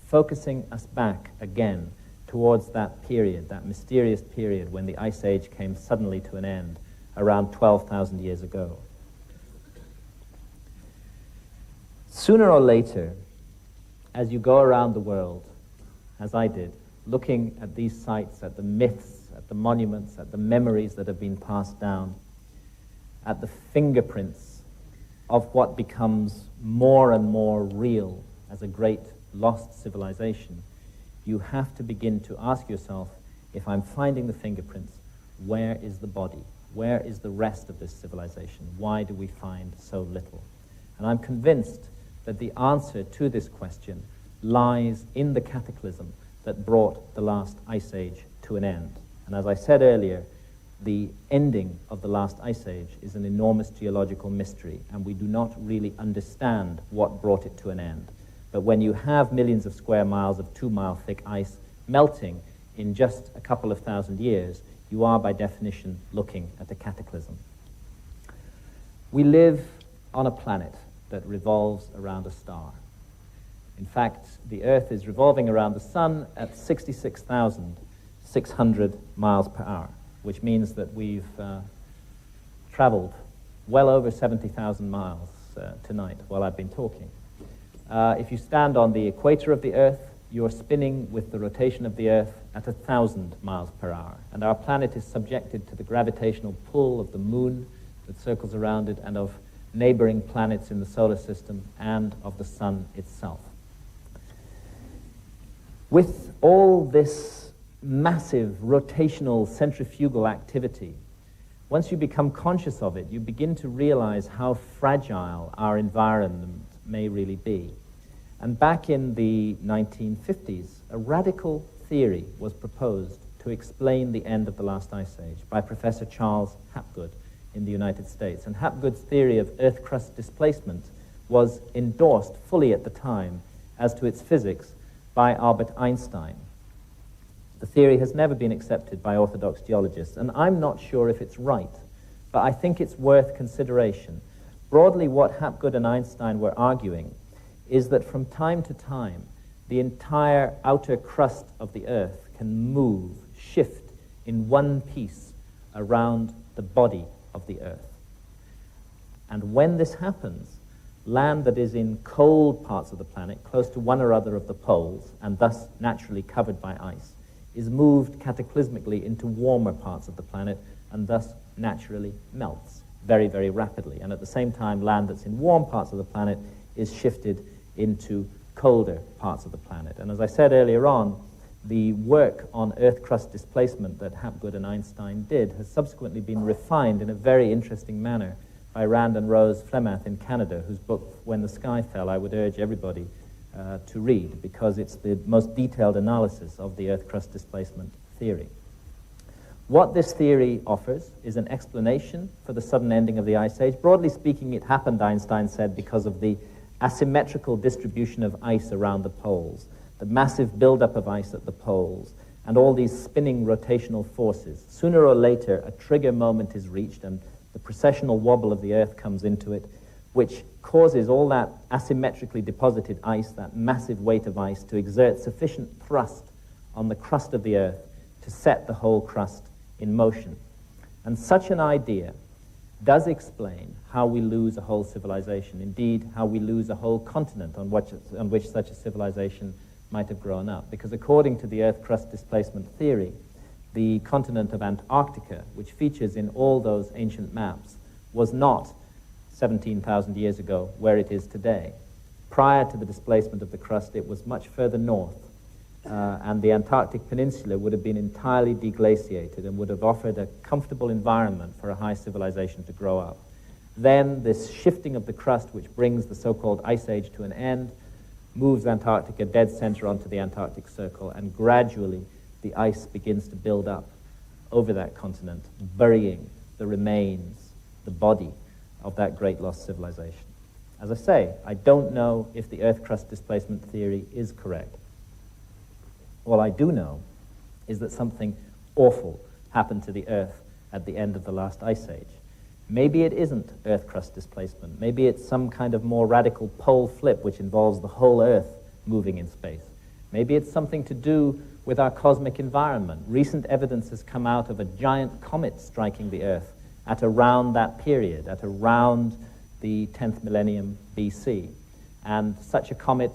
focusing us back again towards that period, that mysterious period when the ice age came suddenly to an end around 12,000 years ago. Sooner or later, as you go around the world, as I did, looking at these sites, at the myths, at the monuments, at the memories that have been passed down, at the fingerprints of what becomes more and more real as a great lost civilization, you have to begin to ask yourself, if I'm finding the fingerprints, where is the body? Where is the rest of this civilization? Why do we find so little? And I'm convinced that the answer to this question lies in the cataclysm that brought the last ice age to an end. And as I said earlier, the ending of the last ice age is an enormous geological mystery, and we do not really understand what brought it to an end. But when you have millions of square miles of 2-mile thick ice melting in just a couple of thousand years, you are by definition looking at a cataclysm. We live on a planet that revolves around a star. In fact, the Earth is revolving around the Sun at 66,600 miles per hour, which means that we've traveled well over 70,000 miles tonight while I've been talking. If you stand on the equator of the Earth, you're spinning with the rotation of the Earth at 1,000 miles per hour. And our planet is subjected to the gravitational pull of the Moon that circles around it, and of neighboring planets in the solar system, and of the Sun itself. With all this massive rotational centrifugal activity, once you become conscious of it, you begin to realize how fragile our environment may really be. And back in the 1950s, a radical theory was proposed to explain the end of the last ice age by Professor Charles Hapgood in the United States. And Hapgood's theory of Earth crust displacement was endorsed fully at the time as to its physics by Albert Einstein. The theory has never been accepted by orthodox geologists, and I'm not sure if it's right, but I think it's worth consideration. Broadly, what Hapgood and Einstein were arguing is that from time to time, the entire outer crust of the Earth can move, shift in one piece around the body of the Earth. And when this happens, land that is in cold parts of the planet, close to one or other of the poles, and thus naturally covered by ice, is moved cataclysmically into warmer parts of the planet, and thus naturally melts very, very rapidly. And at the same time, land that's in warm parts of the planet is shifted into colder parts of the planet. And as I said earlier on, the work on Earth crust displacement that Hapgood and Einstein did has subsequently been refined in a very interesting manner by Rand and Rose Flemath in Canada, whose book, When the Sky Fell, I would urge everybody to read, because it's the most detailed analysis of the Earth crust displacement theory. What this theory offers is an explanation for the sudden ending of the Ice Age. Broadly speaking, it happened, Einstein said, because of the asymmetrical distribution of ice around the poles, the massive buildup of ice at the poles, and all these spinning rotational forces. Sooner or later, a trigger moment is reached, and the precessional wobble of the Earth comes into it, which causes all that asymmetrically deposited ice, that massive weight of ice, to exert sufficient thrust on the crust of the Earth to set the whole crust in motion. And such an idea does explain how we lose a whole civilization, indeed how we lose a whole continent on which such a civilization might have grown up. Because according to the Earth crust displacement theory, the continent of Antarctica, which features in all those ancient maps, was not 17,000 years ago where it is today. Prior to the displacement of the crust, it was much further north, and the Antarctic Peninsula would have been entirely deglaciated and would have offered a comfortable environment for a high civilization to grow up. Then this shifting of the crust, which brings the so-called Ice Age to an end, moves Antarctica dead center onto the Antarctic Circle, and gradually the ice begins to build up over that continent, burying the remains, the body of that great lost civilization. As I say, I don't know if the Earth crust displacement theory is correct. All I do know is that something awful happened to the Earth at the end of the last ice age. Maybe it isn't Earth crust displacement. Maybe it's some kind of more radical pole flip which involves the whole Earth moving in space. Maybe it's something to do with our cosmic environment. Recent evidence has come out of a giant comet striking the Earth at around that period, at around the 10th millennium BC. And such a comet,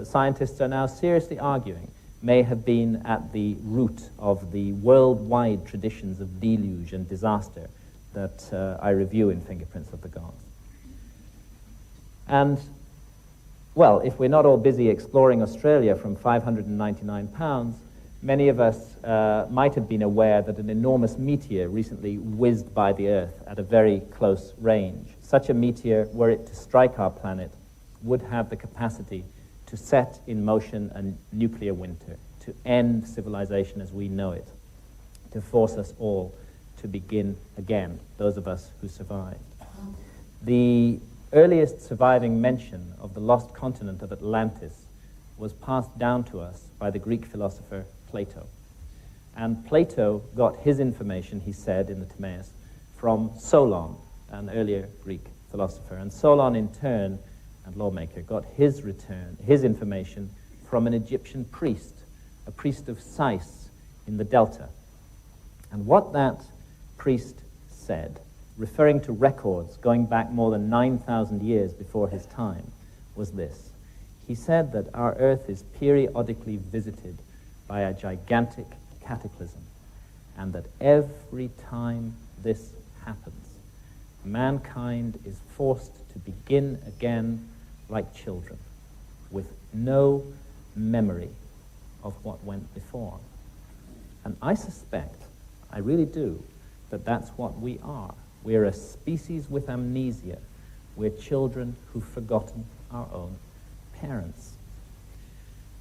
scientists are now seriously arguing, may have been at the root of the worldwide traditions of deluge and disaster that I review in Fingerprints of the Gods. And, well, if we're not all busy exploring Australia from 599 pounds, many of us might have been aware that an enormous meteor recently whizzed by the Earth at a very close range. Such a meteor, were it to strike our planet, would have the capacity to set in motion a nuclear winter, to end civilization as we know it, to force us all to begin again, those of us who survived. The earliest surviving mention of the lost continent of Atlantis was passed down to us by the Greek philosopher Plato. And Plato got his information, he said in the Timaeus, from Solon, an earlier Greek philosopher. And Solon, in turn, and lawmaker, got his information from an Egyptian priest, a priest of Sais in the Delta. And what that priest said, referring to records going back more than 9,000 years before his time, was this. He said that our Earth is periodically visited by a gigantic cataclysm, and that every time this happens, mankind is forced to begin again like children, with no memory of what went before. And I suspect, I really do, that that's what we are. We're a species with amnesia. We're children who've forgotten our own parents.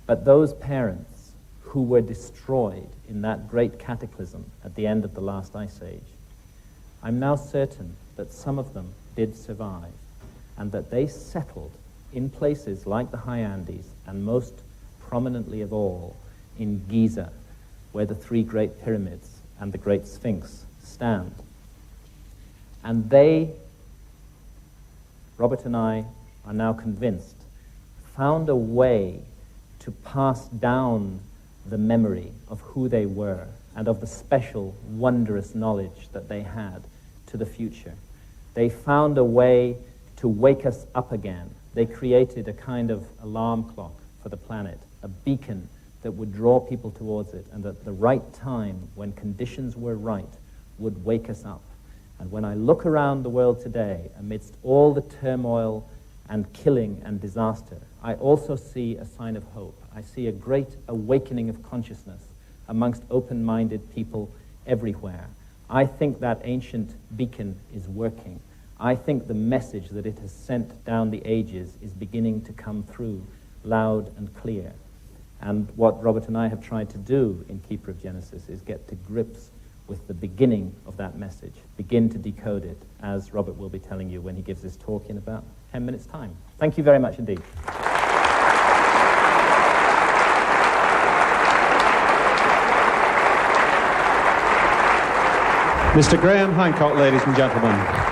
But those parents who were destroyed in that great cataclysm at the end of the last ice age, I'm now certain that some of them did survive, and that they settled in places like the High Andes, and most prominently of all in Giza, where the three great pyramids and the great Sphinx stand. And they, Robert and I are now convinced, found a way to pass down the memory of who they were and of the special, wondrous knowledge that they had to the future. They found a way to wake us up again. They created a kind of alarm clock for the planet, a beacon that would draw people towards it, and at the right time, when conditions were right, would wake us up. And when I look around the world today, amidst all the turmoil and killing and disaster, I also see a sign of hope. I see a great awakening of consciousness amongst open-minded people everywhere. I think that ancient beacon is working. I think the message that it has sent down the ages is beginning to come through loud and clear. And what Robert and I have tried to do in Keeper of Genesis is get to grips with the beginning of that message, begin to decode it, as Robert will be telling you when he gives his talk in about 10 minutes' time. Thank you very much indeed. Mr. Graham Hancock, ladies and gentlemen.